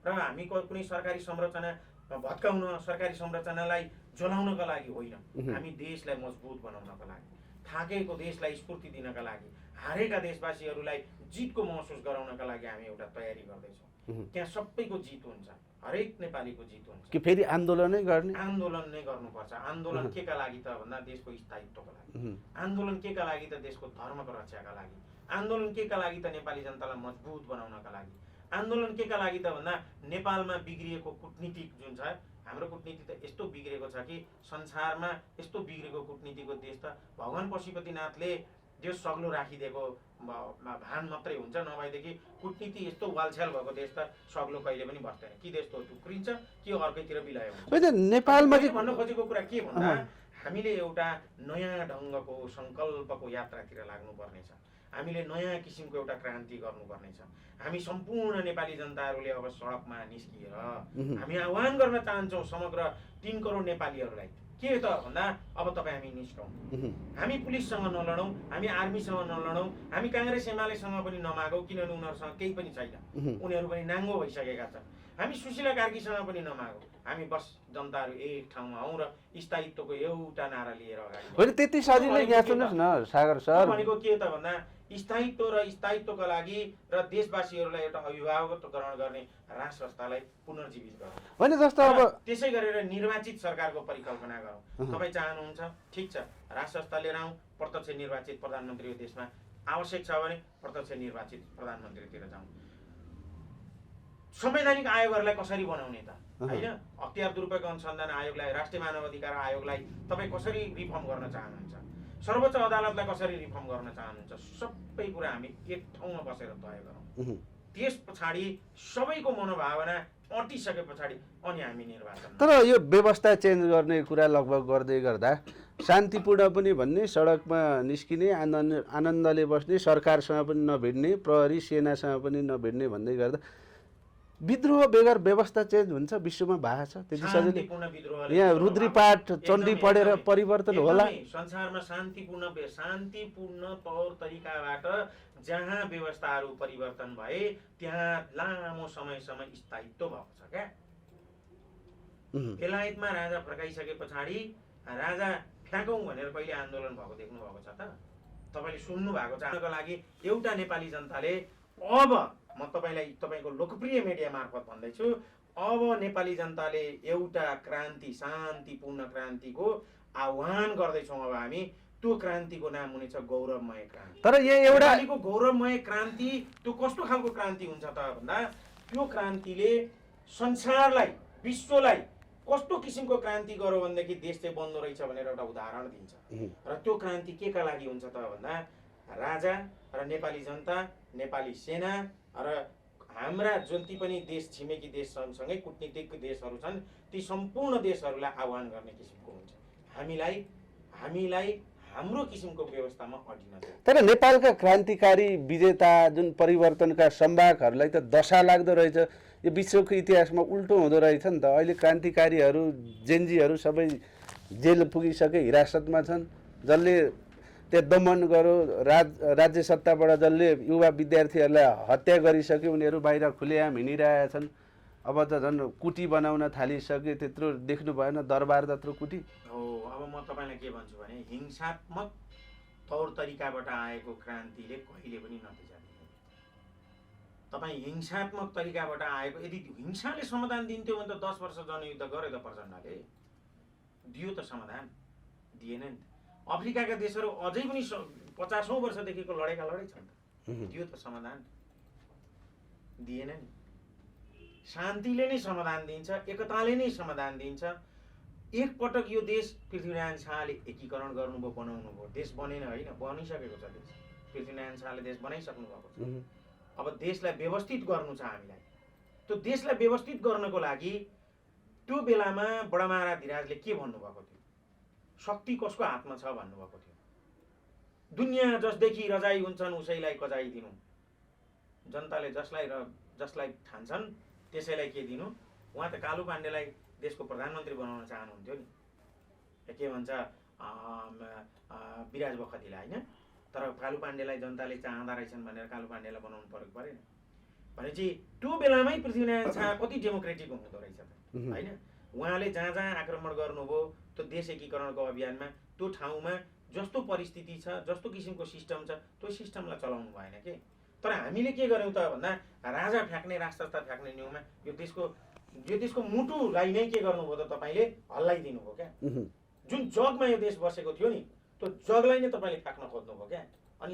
र हामी कुनै सरकारी संरचना भत्काउन, सरकारी संरचनालाई जलाउनका लागि होइन, हामी देशलाई मजबुत बनाउनका लागि, थाकेको देशलाई स्फूर्ति दिनका लागि, हारेका देशवासीहरूलाई जितको महसुस गराउनका लागि हामी एउटा तयारी गर्दैछौँ। त्यहाँ सबैको जित हुन्छ, हरेक नेपालीको जित हुन्छ। कि फेरि आन्दोलनै गर्ने? आन्दोलन नै गर्नुपर्छ। आन्दोलन के का लागि त भन्दा देशको स्थायित्वको लागि, आन्दोलन के का लागि त देशको धर्मको रक्षाका लागि, आन्दोलन के का लागि त नेपाली जनतालाई मजबुत बनाउनका लागि, आन्दोलन के का लागि त भन्दा नेपालमा बिग्रिएको कुटनीति जुन छ, हाम्रो कुटनीति त यस्तो बिग्रेको छ कि संसारमा यस्तो बिग्रेको कुटनीतिको देश त भगवान पशुपतिनाथले जो सग्लो राखिदिएको भान मात्रै हुन्छ, नभएदेखि कुटनीति यस्तो वालछ्याल भएको देश त सग्लो कहिले पनि बस्दैन। कि देश त टुक्रिन्छ कि अर्कैतिर बिलायो हुन्छ। नेपालमा भन्न खोजेको कुरा के भन्दा हामीले एउटा नयाँ ढङ्गको सङ्कल्पको यात्रातिर लाग्नुपर्नेछ। हामीले नयाँ किसिमको एउटा क्रान्ति गर्नुपर्नेछ। हामी सम्पूर्ण नेपाली जनताहरूले अब सडकमा निस्किएर हामी आह्वान गर्न चाहन्छौँ समग्र 3 करोड नेपालीहरूलाई के त भन्दा अब तपाईँ हामी निस्कौँ, हामी पुलिससँग नलडौँ, हामी आर्मीसँग नलडौँ, हामी काङ्ग्रेस एमालेसँग पनि नमागौँ, किनभने उनीहरूसँग केही पनि छैन, उनीहरू पनि नाङ्गो भइसकेका छन्। हामी सुशीला कार्कीसँग पनि नमागौँ, हामी बस जनताहरू एक ठाउँमा हौँ र स्थायित्वको एउटा नारा लिएर अगाडि होइन त्यति सजिलै यहाँ सुन्नुहोस् न सागर सर भनेको के त भन्दा स्थायित्व र स्थायित्वका लागि र देशवासीहरूलाई एउटा अभिभावकत्व ग्रहण गर्ने राज संस्थालाई पुनर्जीवित गरौँ। होइन जस्तो अब त्यसै गरेर निर्वाचित सरकारको परिकल्पना गरौँ। तपाईँ चाहनुहुन्छ ठिक छ, राज संस्था लिएर आउँ, प्रत्यक्ष निर्वाचित प्रधानमन्त्री हो देशमा, आवश्यक छ भने प्रत्यक्ष निर्वाचित प्रधानमन्त्रीतिर जाउँ। संवैधानिक आयोगहरूलाई कसरी बनाउने त होइन? अख्तियार दुरुपयोग अनुसन्धान आयोगलाई, राष्ट्रिय मानव अधिकार आयोगलाई तपाईँ कसरी रिफर्म गर्न चाहनुहुन्छ? सर्वोच्च अदालतलाई कसरी रिफर्म गर्न चाहनुहुन्छ? सबै कुरा हामी एक ठाउँमा बसेर तय गरौँ। त्यस पछाडि सबैको मनोभावना अटिसके पछाडि अनि हामी निर्वाचन। तर यो व्यवस्था चेन्ज गर्ने कुरा लगभग गर्दै गर्दा शान्तिपूर्ण पनि भन्ने, सडकमा निस्किने, आनन्दले बस्ने, सरकारसँग पनि नभिड्ने, प्रहरी सेनासँग पनि नभिड्ने भन्दै गर्दा विद्रोह बेगर व्यवस्था चेन्ज हुन्छ विश्वमा भएको छ त्यति सजिलै? यहाँ रुद्रीपाठ चण्डी पढेर परिवर्तन होला? संसारमा शान्तिपूर्ण तौर तरिकाबाट जहाँ व्यवस्थाहरू परिवर्तन भए त्यहाँ लामो समयसम्म स्थायित्व भएको छ क्या। बेलायतमा राजा फर्काइसके पछाडि राजा फ्याँकौँ भनेर कहिले आन्दोलन भएको देख्नु भएको छ त? तपाईँले सुन्नु भएको छ? को लागि एउटा नेपाली जनताले अब म तपाईँलाई तपाईँको लोकप्रिय मिडिया मार्फत भन्दैछु, अब नेपाली जनताले एउटा क्रान्ति, शान्तिपूर्ण क्रान्तिको आह्वान गर्दैछौँ। अब हामी त्यो क्रान्तिको नाम हुनेछ गौरवमय क्रान्ति। तर यहाँ एउटा गौरवमय क्रान्ति त्यो कस्तो खालको क्रान्ति हुन्छ त भन्दा त्यो क्रान्तिले संसारलाई, विश्वलाई कस्तो किसिमको क्रान्ति गर्यो भनेदेखि देश चाहिँ बन्द रहेछ भनेर एउटा उदाहरण दिन्छ। र त्यो क्रान्ति के का लागि हुन्छ त भन्दा राजा र नेपाली जनता, नेपाली सेना र हाम्रा जति पनि देश, छिमेकी देश सँगसँगै कूटनीतिक देशहरू छन्, ती सम्पूर्ण देशहरूलाई आह्वान गर्ने किसिमको हुन्छ। हामीलाई हाम्रो किसिमको व्यवस्थामा अडिन। तर नेपालका क्रान्तिकारी विजेता जुन परिवर्तनका सम्भागहरूलाई त दशा लाग्दो रहेछ। यो विश्वको इतिहासमा उल्टो हुँदो रहेछ नि त। अहिले क्रान्तिकारीहरू, जेनजीहरू सबै जेल पुगिसके, हिरासतमा छन्। जसले त्यो दमन गर्यो, राज्य सत्ताबाट जसले युवा विद्यार्थीहरूलाई हत्या गरिसक्यो, उनीहरू बाहिर खुलेआम हिँडिरहेका छन्। अब त झन् कुटी बनाउन थालिसके। त्यत्रो देख्नु भएन दरबार जत्रो कुटी हो। अब म तपाईँलाई के भन्छु भने हिंसात्मक तौर तरिकाबाट आएको क्रान्तिले कहिले पनि नतिजा दिँदैन। तपाईँ हिंसात्मक तरिकाबाट आएको, यदि हिंसाले समाधान दिन्थ्यो भने त 10 वर्ष जनयुद्ध गर्यो त प्रचण्डले, दियो त समाधान? दिएन नि त। अफ्रिकाका देशहरू अझै पनि 50औं वर्षदेखिको लडेका लडै छन् त, दियो त समाधान? दिएन नि। शान्तिले नै समाधान दिन्छ, एकताले नै समाधान दिन्छ। एकपटक यो देश पृथ्वीनारायण शाहले एकीकरण गर्नुभयो, बनाउनु भयो, देश बनेन होइन, बनिसकेको छ देश। पृथ्वीनारायण शाहले देश बनाइसक्नु भएको छ। अब देशलाई व्यवस्थित गर्नु छ हामीलाई। त्यो देशलाई व्यवस्थित गर्नको लागि त्यो बेलामा बडामारा धिराजले के भन्नुभएको थियो? शक्ति कसको हातमा छ भन्नुभएको थियो। दुनियाँ जसदेखि रजाई हुन्छन् उसैलाई कजाई दिनु। जनताले जसलाई ठान्छन् त्यसैलाई के दिनु? उहाँ त कालु पाण्डेलाई देशको प्रधानमन्त्री बनाउन चाहनुहुन्थ्यो नि, के भन्छ विराज बखतीलाई होइन? तर कालु पाण्डेलाई जनताले चाहँदा रहेछन् भनेर कालु पाण्डेलाई बनाउनु परेन। भनेपछि त्यो बेलामै पृथ्वीनारायण शाह कति डेमोक्रेटिक हुँदो रहेछ त होइन? उहाँले जहाँ जहाँ आक्रमण गर्नुभयो त्यो देश एकीकरणको अभियानमा, त्यो ठाउँमा जस्तो परिस्थिति छ, जस्तो किसिमको सिस्टम छ, त्यो सिस्टमलाई चलाउनु भएन के। तर हामीले के गर्यौँ त भन्दा राजा फ्याँक्ने, राष्ट्रस्था फ्याँक्ने न्युमा यो देशको मुटुलाई नै के गर्नुभयो त तपाईँले? हल्लाइदिनु भयो क्या। जुन जगमा यो देश बसेको थियो नि, त्यो जगलाई नै तपाईँले फ्याँक्न खोज्नुभयो क्या। अनि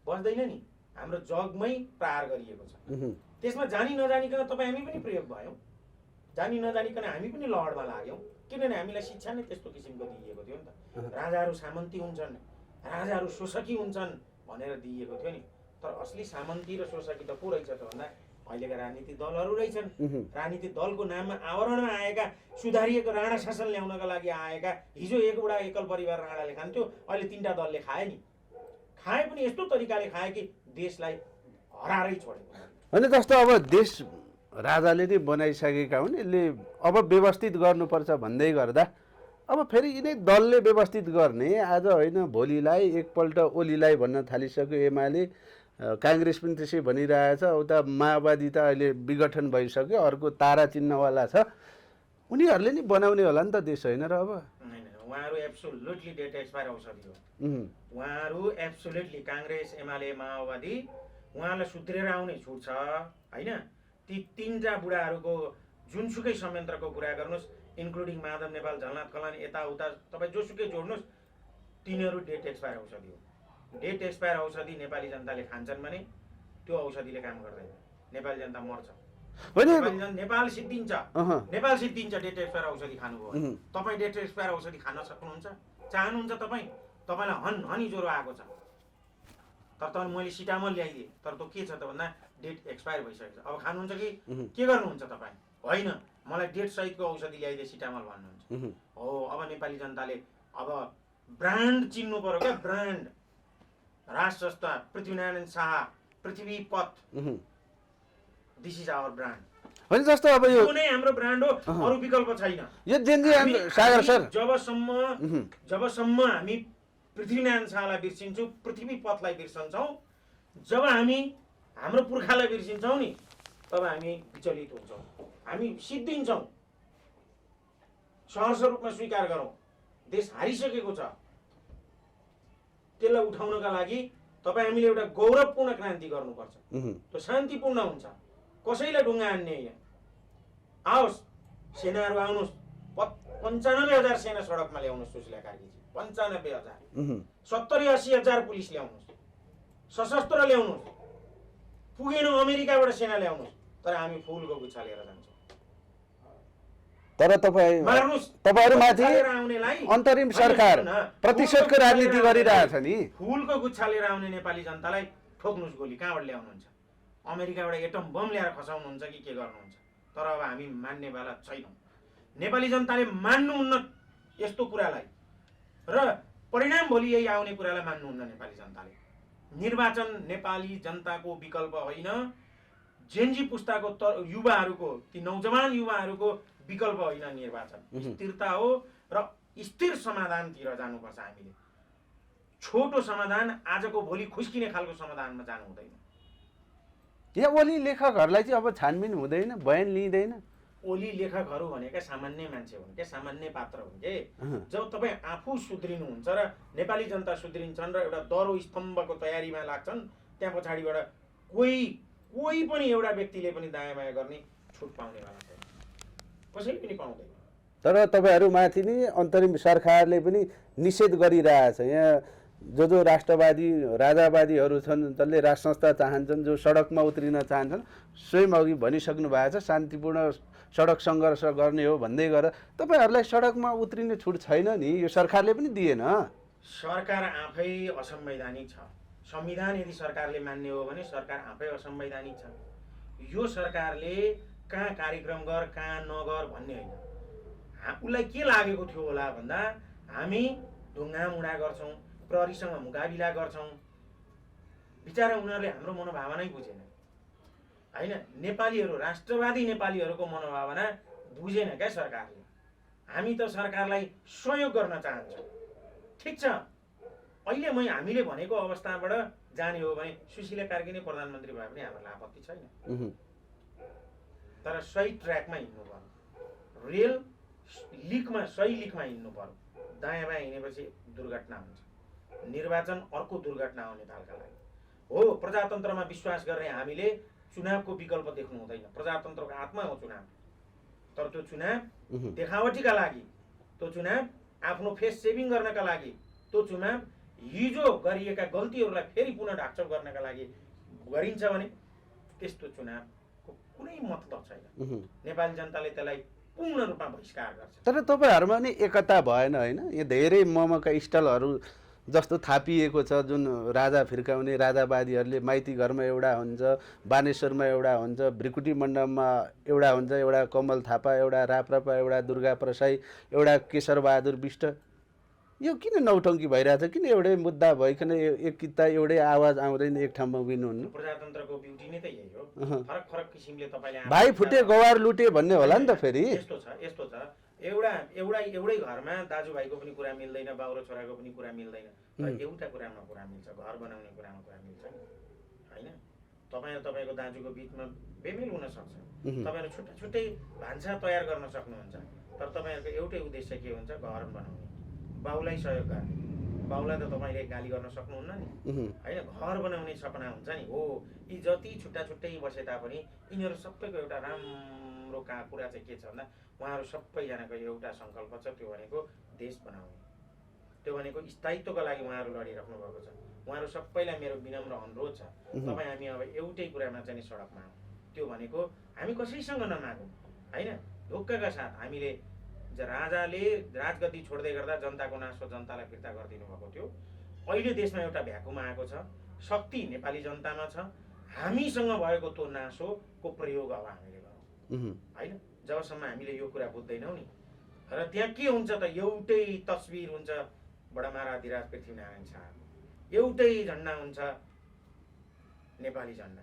बस्दैन नि, हाम्रो जगमै प्रहार गरिएको छ। त्यसमा जानी नजानिकन तपाईँ हामी पनि प्रयोग भयौँ, जानी नजानिकन हामी पनि लहरमा लाग्यौँ, किनभने हामीलाई शिक्षा नै त्यस्तो किसिमको दिइएको थियो नि त। राजाहरू सामन्ती हुन्छन्, राजाहरू शोषकी हुन्छन् भनेर दिइएको थियो नि। तर असली सामन्ती र शोषकी त को रहेछ त भन्दा अहिलेका राजनीतिक दलहरू रहेछन्। राजनीतिक दलको नाममा आवरणमा आएका, सुधारिएको राणा शासन ल्याउनका लागि आएका, हिजो एक बुढा एकल परिवार राणाले खान्थ्यो, अहिले 3टा दलले खाए नि। खाए पनि यस्तो तरिकाले खाए कि देशलाई हरारै छोडेको। होइन जस्तो अब देश राजाले नै बनाइसकेका हुन्, यसले अब व्यवस्थित गर्नुपर्छ भन्दै गर्दा अब फेरि यिनै दलले व्यवस्थित गर्ने, आज होइन भोलिलाई एकपल्ट ओलीलाई भन्न थालिसक्यो एमाले, काङ्ग्रेस पनि त्यसै भनिरहेछ, उता माओवादी त अहिले विघटन भइसक्यो, अर्को तारा चिन्हवाला छ, उनीहरूले नि बनाउने होला नि त देश, होइन र? अब उहाँहरू एब्सोल्युटली डेट एक्सपायर औषधि हो। उहाँहरू एब्सोल्युटली काङ्ग्रेस, एमाले, माओवादी उहाँलाई सुध्रेर आउने छुट छ होइन। ती तीनटा बुढाहरूको जुनसुकै संयन्त्रको कुरा गर्नुहोस्, इन्क्लुडिङ माधव नेपाल, झलनाथ कलान, यताउता तपाईँ जोसुकै जोड्नुहोस्, तिनीहरू डेट एक्सपायर औषधि हो। डेट एक्सपायर औषधि नेपाली जनताले खान्छन् भने त्यो औषधिले काम गर्दैन, नेपाली जनता मर्छ। नेपाल सिद्धिन्छ, नेपाल सिद्धिन्छ डेट एक्सपायर औषधि खानुभयो। तपाईँ डेट एक्सपायर औषधि खान सक्नुहुन्छ, चाहनुहुन्छ? तपाईँलाई हनी ज्वरो आएको छ, तर तपाईँले मैले सिटामल ल्याइदिएँ, तर त्यो के छ त भन्दा डेट एक्सपायर भइसकेको छ। अब खानुहुन्छ कि के गर्नुहुन्छ तपाईँ? होइन, मलाई डेट सहितको औषधि ल्याइदिए सिटामल भन्नुहुन्छ। हो, अब नेपाली जनताले अब ब्रान्ड चिन्नु पर्यो क्या, ब्रान्ड। राज संस्था, पृथ्वीनारायण शाह, पृथ्वी पथ, दिस इज आवर ब्रान्ड। होइन, जस्तो अब यो नै हाम्रो ब्रान्ड हो, अरू विकल्प छैन। यो जेनजी सागर सर, जबसम्म हामी पृथ्वीनारायण शाहलाई बिर्सिन्छौँ, पृथ्वी पथलाई बिर्सन्छौँ, जब हामी हाम्रो पुर्खालाई बिर्सिन्छौँ नि, तब हामी विचलित हुन्छौँ, हामी सिद्धिन्छौँ। सहर्ष रूपमा स्वीकार गरौँ, देश हारिसकेको छ। त्यसलाई उठाउनका लागि तपाईँ हामीले एउटा गौरवपूर्ण क्रान्ति गर्नुपर्छ। त्यो शान्तिपूर्ण हुन्छ, कसैलाई ढुङ्गा हान्ने होइन। आओस्, सेनाहरू आउनुहोस्, 95,000 सेना सडकमा ल्याउनुहोस् सुशीला कार्कीजी, 95,000, 70-80 हजार पुलिस ल्याउनुहोस्, सशस्त्र ल्याउनुहोस्, पुगेन अमेरिकाबाट सेना ल्याउनुहोस्, तर हामी फुलको गुच्छा लिएर जान्छौँ। तर तपाईँहरूमाथि अन्तरिम सरकार प्रतिशोधको राजनीति गरिरहेछ नि। फुलको गुच्छा लिएर आउने नेपाली जनतालाई ठोक्नुहोस् गोली, कहाँबाट ल्याउनुहुन्छ? अमेरिकाबाट एटम बम ल्याएर खसाउनुहुन्छ कि के गर्नुहुन्छ? तर अब हामी मान्नेवाला छैनौँ। नेपाली जनताले मान्नुहुन्न यस्तो कुरालाई, र परिणाम भोलि यही आउने कुरालाई मान्नुहुन्न नेपाली जनताले। निर्वाचन नेपाली जनताको विकल्प होइन, जेनजी पुस्ताको युवाहरूको, ती नौजवान युवाहरूको विकल्प होइन निर्वाचन। स्थिरता हो र स्थिर समाधानतिर जानुपर्छ हामीले। छोटो समाधान, आजको भोलि खुस्किने खालको समाधानमा जानु हुँदैन। यहाँ ओली लेखकहरूलाई चाहिँ अब छानबिन हुँदैन, बयान लिँदैन। ओली लेखकहरू भनेका सामान्य मान्छे हुन् क्या, सामान्य पात्र हुन् के। जब तपाईँ आफू सुध्रिनुहुन्छ र नेपाली जनता सुध्रिन्छन् र एउटा दह्रो स्तम्भको तयारीमा लाग्छन्, त्यहाँ पछाडिबाट कोही पनि एउटा व्यक्तिले पनि दायाँ बायाँ गर्ने छुट पाउनेवाला छैन, कसैले पनि पाउँदैन। तर तपाईँहरूमाथि नि अन्तरिम सरकारले पनि निषेध गरिरहेछ। यहाँ जो राष्ट्रवादी राजावादीहरू छन्, जसले राज संस्था चाहन्छन्, जो सडकमा उत्रिन चाहन्छन्, स्वयं अघि भनिसक्नु भएको छ शान्तिपूर्ण सडक सङ्घर्ष गर्ने हो भन्दै गर। तपाईँहरूलाई सडकमा उत्रिने छुट छैन नि, यो सरकारले पनि दिएन। सरकार आफै असंवैधानिक छ। संविधान यदि सरकारले मान्ने हो भने सरकार आफै असंवैधानिक छ। यो सरकारले कहाँ कार्यक्रम गर कहाँ नगर भन्ने होइन। उसलाई के लागेको थियो होला भन्दा हामी ढुङ्गा मुढा गर्छौँ, प्रहरीसँग मुकाबिला गर्छौँ। बिचारा उनीहरूले हाम्रो मनोभावनै बुझेन होइन। नेपालीहरू, राष्ट्रवादी नेपालीहरूको मनोभावना बुझेन क्या सरकारले। हामी त सरकारलाई सहयोग गर्न चाहन्छौँ। ठिक छ, अहिले हामीले भनेको अवस्थाबाट जाने हो भने सुशीला कार्की नै प्रधानमन्त्री भए पनि हामीलाई आपत्ति छैन। तर सही ट्र्याकमा हिँड्नु पर्यो, रेल लिकमा, सही लिकमा हिँड्नु पर्यो। दायाँ बायाँ हिँडेपछि दुर्घटना हुन्छ, निर्वाचन अर्को दुर्घटना आउने तालका लागि हो। प्रजातन्त्रमा विश्वास गर्ने हामीले चुनावको विकल्प देख्नु हुँदैन। प्रजातन्त्रको आत्मा हो चुनाव, तर त्यो चुनाव देखावटीका लागि, त्यो चुनाव आफ्नो फेस सेभिङ गर्नका लागि, त्यो चुनाव हिजो गरिएका गल्तीहरूलाई फेरि पुनः ढाकछोप गर्नका लागि गरिन्छ भने त्यस्तो चुनावको कुनै मतलब छैन। नेपाली जनताले त्यसलाई पूर्ण रूपमा बहिष्कार गर्छ। तर तपाईँहरूमा नि एकता भएन होइन? यहाँ धेरै मोमोका स्टलहरू जस्तो थापिएको छ, जुन राजा फिर्काउने राजावादीहरूले माइती घरमा एउटा हुन्छ, बानेश्वरमा एउटा हुन्छ, भ्रिकुटी मण्डपमा एउटा हुन्छ, एउटा कमल थापा, एउटा राप्रपा, एउटा दुर्गा प्रसाई, एउटा केशरबहादुर विष्ट। यो किन नौटङ्की भइरहेछ? किन एउटै मुद्दा भइकन एक किता एउटै आवाज आउँदैन, एक ठाउँमा उभिनुहुन्न? प्रजातन्त्रको ब्युटी नै त यही हो। फरक फरक किसिमले तपाईँले भाइ फुटे गवार लुटे भन्ने होला नि त फेरि। यस्तो छ एउटै घरमा दाजुभाइको पनि कुरा मिल्दैन, बाउ र छोराको पनि कुरा मिल्दैन, तर एउटा कुरामा कुरा मिल्छ, घर बनाउने कुरामा कुरा मिल्छ नि होइन? तपाईँ र तपाईँको दाजुको बिचमा बेमेल हुन सक्छ, तपाईँहरू छुट्टा छुट्टै भान्सा तयार गर्न सक्नुहुन्छ, तर तपाईँहरूको एउटै उद्देश्य के हुन्छ? घर बनाउने, बाउलाई सहयोग गर्ने। बाउलाई त तपाईँले गाली गर्न सक्नुहुन्न नि, होइन? घर बनाउने सपना हुन्छ नि। हो, यी जति छुट्टा छुट्टै बसे तापनि यिनीहरू सबैको एउटा राम्रो कुरा चाहिँ के छ भन्दा उहाँहरू सबैजनाको एउटा सङ्कल्प छ, त्यो भनेको देश बनाउने, त्यो भनेको स्थायित्वको लागि उहाँहरू लडिराख्नु भएको छ। उहाँहरू सबैलाई मेरो विनम्र अनुरोध छ, तपाईँ हामी अब एउटै कुरामा चाहिँ सडकमा आउँ, त्यो भनेको हामी कसैसँग नमागौँ, होइन? ढुक्कका साथ हामीले राजाले राजगद्दी छोड्दै गर्दा जनताको नासो जनतालाई फिर्ता गरिदिनु भएको थियो। अहिले देशमा एउटा भ्याकुम आएको छ, शक्ति नेपाली जनतामा छ, हामीसँग भएको त्यो नासोको प्रयोग अब हामीले गरौँ, होइन? जबसम्म हामीले यो कुरा बुझ्दैनौँ नि, र त्यहाँ के हुन्छ त एउटै तस्बिर हुन्छ बडामाराधिराज पृथ्वीनारायण शाहको, एउटै झन्डा हुन्छ नेपाली झन्डा,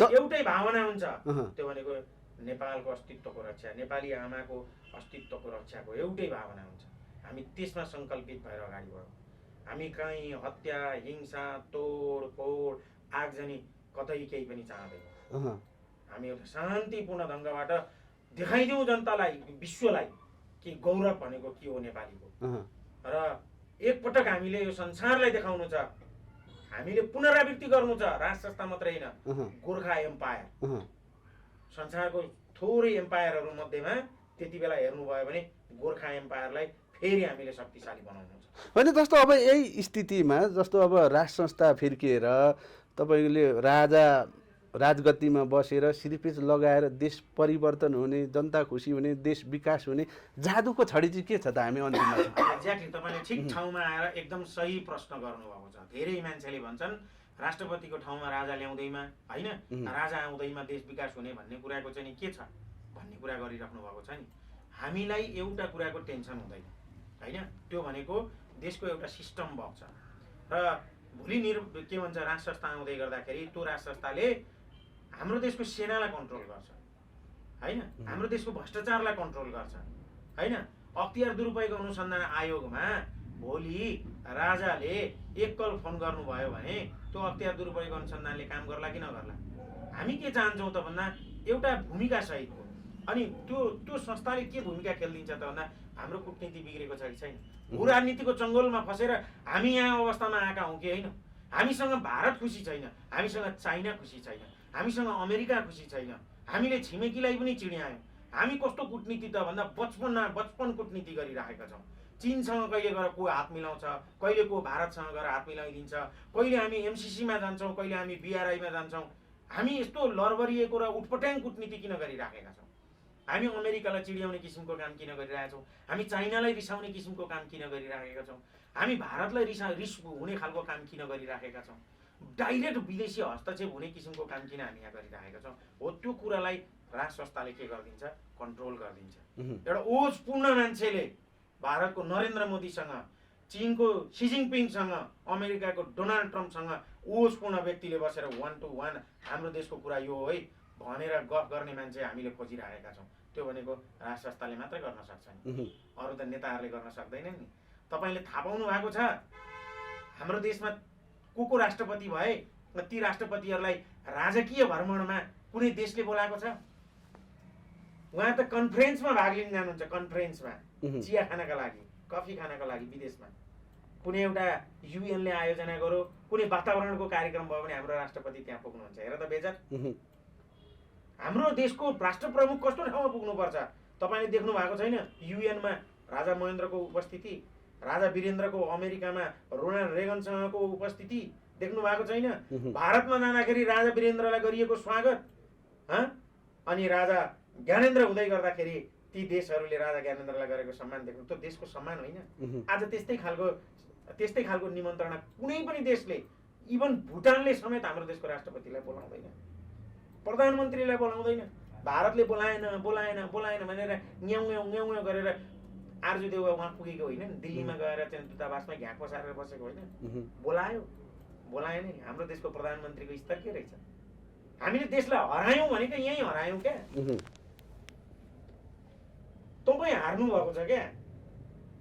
एउटै भावना हुन्छ, त्यो भनेको नेपालको अस्तित्वको रक्षा, नेपाली आमाको अस्तित्वको रक्षाको एउटै भावना हुन्छ। हामी त्यसमा सङ्कल्पित भएर अगाडि बढौँ। हामी कहीँ हत्या, हिंसा, तोडफोड, आगजनी कतै केही पनि चाहँदैनौँ। हामी एउटा शान्तिपूर्ण ढङ्गबाट देखाइदिउँ जनतालाई, विश्वलाई कि गौरव भनेको के हो नेपालीको, र एकपटक हामीले यो संसारलाई देखाउनु छ, हामीले पुनरावृत्ति गर्नु छ। राज संस्था मात्रै होइन, गोर्खा एम्पायर, संसारको थोरै एम्पायरहरू मध्येमा त्यति बेला हेर्नुभयो भने गोर्खा एम्पायरलाई फेरि हामीले शक्तिशाली बनाउनु छ। होइन, जस्तो अब यही स्थितिमा जस्तो अब राज संस्था फिर्किएर तपाईँले राजगद्दीमा बसेर सिरपिच लगाएर देश परिवर्तन हुने, जनता खुसी हुने, देश विकास हुने जादुको छडी चाहिँ के छ त? हामी अन्तिममा एक्ज्याक्टली तपाईँले ठिक ठाउँमा आएर एकदम सही प्रश्न गर्नुभएको छ। धेरै मान्छेले भन्छन् राष्ट्रपतिको ठाउँमा राजा ल्याउँदैमा, होइन, राजा आउँदैमा देश विकास हुने भन्ने कुराको चाहिँ के छ भन्ने कुरा गरिराख्नु भएको छ नि। हामीलाई एउटा कुराको टेन्सन हुँदैन, होइन? त्यो भनेको देशको एउटा सिस्टम बग्छ र भोलि के भन्छ राज संस्था आउँदै गर्दाखेरि त्यो राज संस्थाले हाम्रो देशको सेनालाई कन्ट्रोल गर्छ, होइन? हाम्रो देशको भ्रष्टाचारलाई कन्ट्रोल गर्छ, होइन? अख्तियार दुरुपयोग अनुसन्धान आयोगमा भोलि राजाले एकल फोन गर्नुभयो भने त्यो अख्तियार दुरुपयोग अनुसन्धानले काम गर्ला कि नगर्ला? हामी के चाहन्छौँ त भन्दा एउटा भूमिका सहितको। अनि त्यो संस्थाले के भूमिका खेलिदिन्छ त भन्दा हाम्रो कूटनीति बिग्रेको छ कि छैन? भू राजनीतिको चङ्गोलमा फसेर हामी यहाँ अवस्थामा आएका हौँ कि होइन? हामीसँग भारत खुसी छैन, हामीसँग चाइना खुसी छैन, हामीसँग अमेरिका खुसी छैन, हामीले छिमेकीलाई पनि चिड्यायौँ। हामी कस्तो कूटनीति त भन्दा बचपन कूटनीति गरिराखेका छौँ। चीनसँग कहिले गएर को हात मिलाउँछ, कहिले को भारतसँग गएर हात मिलाइदिन्छ, कहिले हामी एमसिसीमा जान्छौँ, कहिले हामी बिआरआईमा जान्छौँ। हामी यस्तो लरबरिएको र उटपट्याङ कूटनीति किन गरिराखेका छौँ? हामी अमेरिकालाई चिड्याउने किसिमको काम किन गरिरहेका छौँ? हामी चाइनालाई रिसाउने किसिमको काम किन गरिराखेका छौँ? हामी भारतलाई रिस हुने खालको काम किन गरिराखेका छौँ? डाइरेक्ट विदेशी हस्तक्षेप हुने किसिमको काम किन हामी यहाँ गरिराखेका छौँ? हो, त्यो कुरालाई राज संस्थाले के गरिदिन्छ? कन्ट्रोल गरिदिन्छ। एउटा ओजपूर्ण मान्छेले भारतको नरेन्द्र मोदीसँग, चीनको सी जिनपिङसँग, अमेरिकाको डोनाल्ड ट्रम्पसँग ओजपूर्ण व्यक्तिले बसेर 1 to 1 हाम्रो देशको कुरा यो हो है भनेर गफ गर्ने मान्छे हामीले खोजिरहेका छौँ। त्यो भनेको राज संस्थाले मात्रै गर्न सक्छ नि, अरू त नेताहरूले गर्न सक्दैनन् नि। तपाईँले थाहा पाउनु भएको छ हाम्रो देशमा को राष्ट्रपति भए, ती राष्ट्रपतिहरूलाई राजकीय भ्रमणमा कुनै देशले बोलाएको छ? उहाँ त कन्फरेन्समा भाग लिन जानुहुन्छ, कन्फरेन्समा चिया खानका लागि, कफी खानका लागि विदेशमा। कुनै एउटा युएनले आयोजना गरो, कुनै वातावरणको कार्यक्रम भयो भने हाम्रो राष्ट्रपति त्यहाँ पुग्नुहुन्छ। हेर त बेजार, हाम्रो देशको राष्ट्र प्रमुख कस्तो ठाउँमा पुग्नुपर्छ? तपाईँले देख्नु भएको छैन युएनमा राजा महेन्द्रको उपस्थिति, राजा वीरेन्द्रको अमेरिकामा रोनाल्ड रेगनसँगको उपस्थिति देख्नु भएको छैन? भारतमा जाँदाखेरि राजा वीरेन्द्रलाई गरिएको स्वागत, अनि राजा ज्ञानेन्द्र हुँदै गर्दाखेरि ती देशहरूले राजा ज्ञानेन्द्रलाई गरेको सम्मान देख्नु, त्यो देशको सम्मान होइन? आज त्यस्तै खालको निमन्त्रणा कुनै पनि देशले, इभन भुटानले समेत हाम्रो देशको राष्ट्रपतिलाई बोलाउँदैन, प्रधानमन्त्रीलाई बोलाउँदैन। भारतले बोलाएन भनेर न्याउ गरेर आर्जु देउवा उहाँ पुगेको होइन नि, दिल्लीमा गएर चाहिँ दूतावासमा घ्याक पसारेर बसेको होइन, बोलाएन नि। हाम्रो देशको प्रधानमन्त्रीको स्तर के रहेछ? हामीले देशलाई हरायौँ भने त यहीँ हरायौँ क्या? तपाईँ हार्नु भएको छ क्या?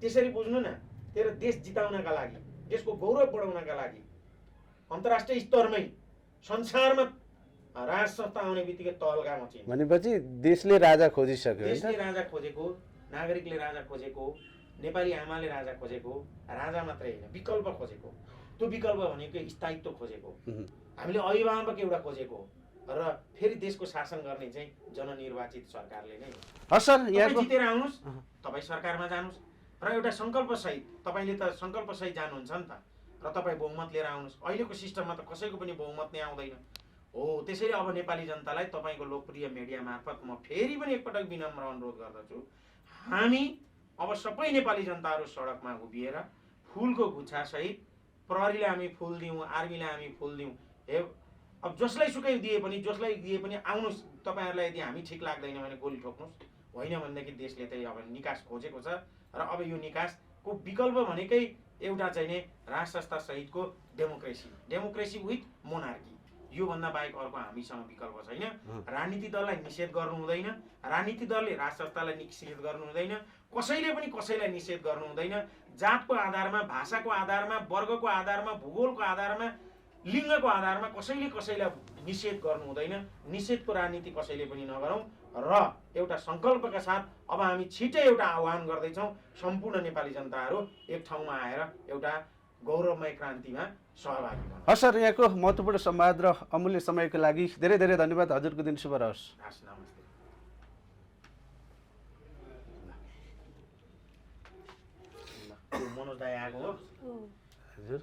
त्यसरी बुझ्नु न। तेरो देश जिताउनका लागि, देशको गौरव बढाउनका लागि अन्तर्राष्ट्रिय स्तरमै संसारमा राज संस्था आउने बित्तिकै तहल्का मचिन्छ। भनेपछि देशले राजा खोजिसक्यो देशले होइन राजा खोजेको, नागरिकले राजा खोजेको, नेपाली आमाले राजा खोजेको, राजा मात्रै होइन विकल्प खोजेको। त्यो विकल्प भनेको स्थायित्व खोजेको, हामीले अभिभावक एउटा खोजेको र फेरि देशको शासन गर्ने चाहिँ जननिर्वाचित सरकारले नै हो। हस् सर, तपाईँ यहाँको जितेर आउनुहोस्, तपाईँ सरकारमा जानुहोस् र एउटा सङ्कल्पसहित तपाईँले त सङ्कल्पसहित जानुहुन्छ नि त, र तपाईँ बहुमत लिएर आउनुहोस्। अहिलेको सिस्टममा त कसैको पनि बहुमत नै आउँदैन हो। त्यसैले अब नेपाली जनतालाई तपाईँको लोकप्रिय मिडिया मार्फत म फेरि पनि एकपटक विनम्र अनुरोध गर्दछु, हामी अब सबै नेपाली जनताहरू सडकमा उभिएर फुलको गुच्छासहित प्रहरीलाई हामी फुल दिउँ, आर्मीलाई हामी फुल दिउँ, हे अब जसलाई सुकै दिए पनि आउनुहोस्। तपाईँहरूलाई यदि हामी ठिक लाग्दैन भने गोली ठोक्नुहोस्, होइन भनेदेखि देशले चाहिँ अब निकास खोजेको छ र अब यो निकासको विकल्प भनेकै एउटा चाहिँ नै राज संस्था सहितको डेमोक्रेसी विथ मोनार्की, योभन्दा बाहेक अर्को हामीसँग विकल्प छैन। राजनीतिक दललाई निषेध गर्नु हुँदैन, राजनीतिक दलले राज संस्थालाई निषेध गर्नु हुँदैन, कसैले पनि कसैलाई निषेध गर्नु हुँदैन। जातको आधारमा, भाषाको आधारमा, वर्गको आधारमा, भूगोलको आधारमा, लिङ्गको आधारमा कसैले कसैलाई निषेध गर्नु हुँदैन। निषेधको राजनीति कसैले पनि नगरौँ र एउटा सङ्कल्पका साथ अब हामी छिटै एउटा आह्वान गर्दैछौँ, सम्पूर्ण नेपाली जनताहरू एक ठाउँमा आएर एउटा गौरवमय क्रान्तिमा सहभागी हुनु। हस् सर, यहाँको महत्त्वपूर्ण संवाद र अमूल्य समयको लागि धेरै धेरै धन्यवाद। हजुरको दिन शुभ रहोस्। हस्, नमस्ते। मनोज दाई आएको हो। हजुर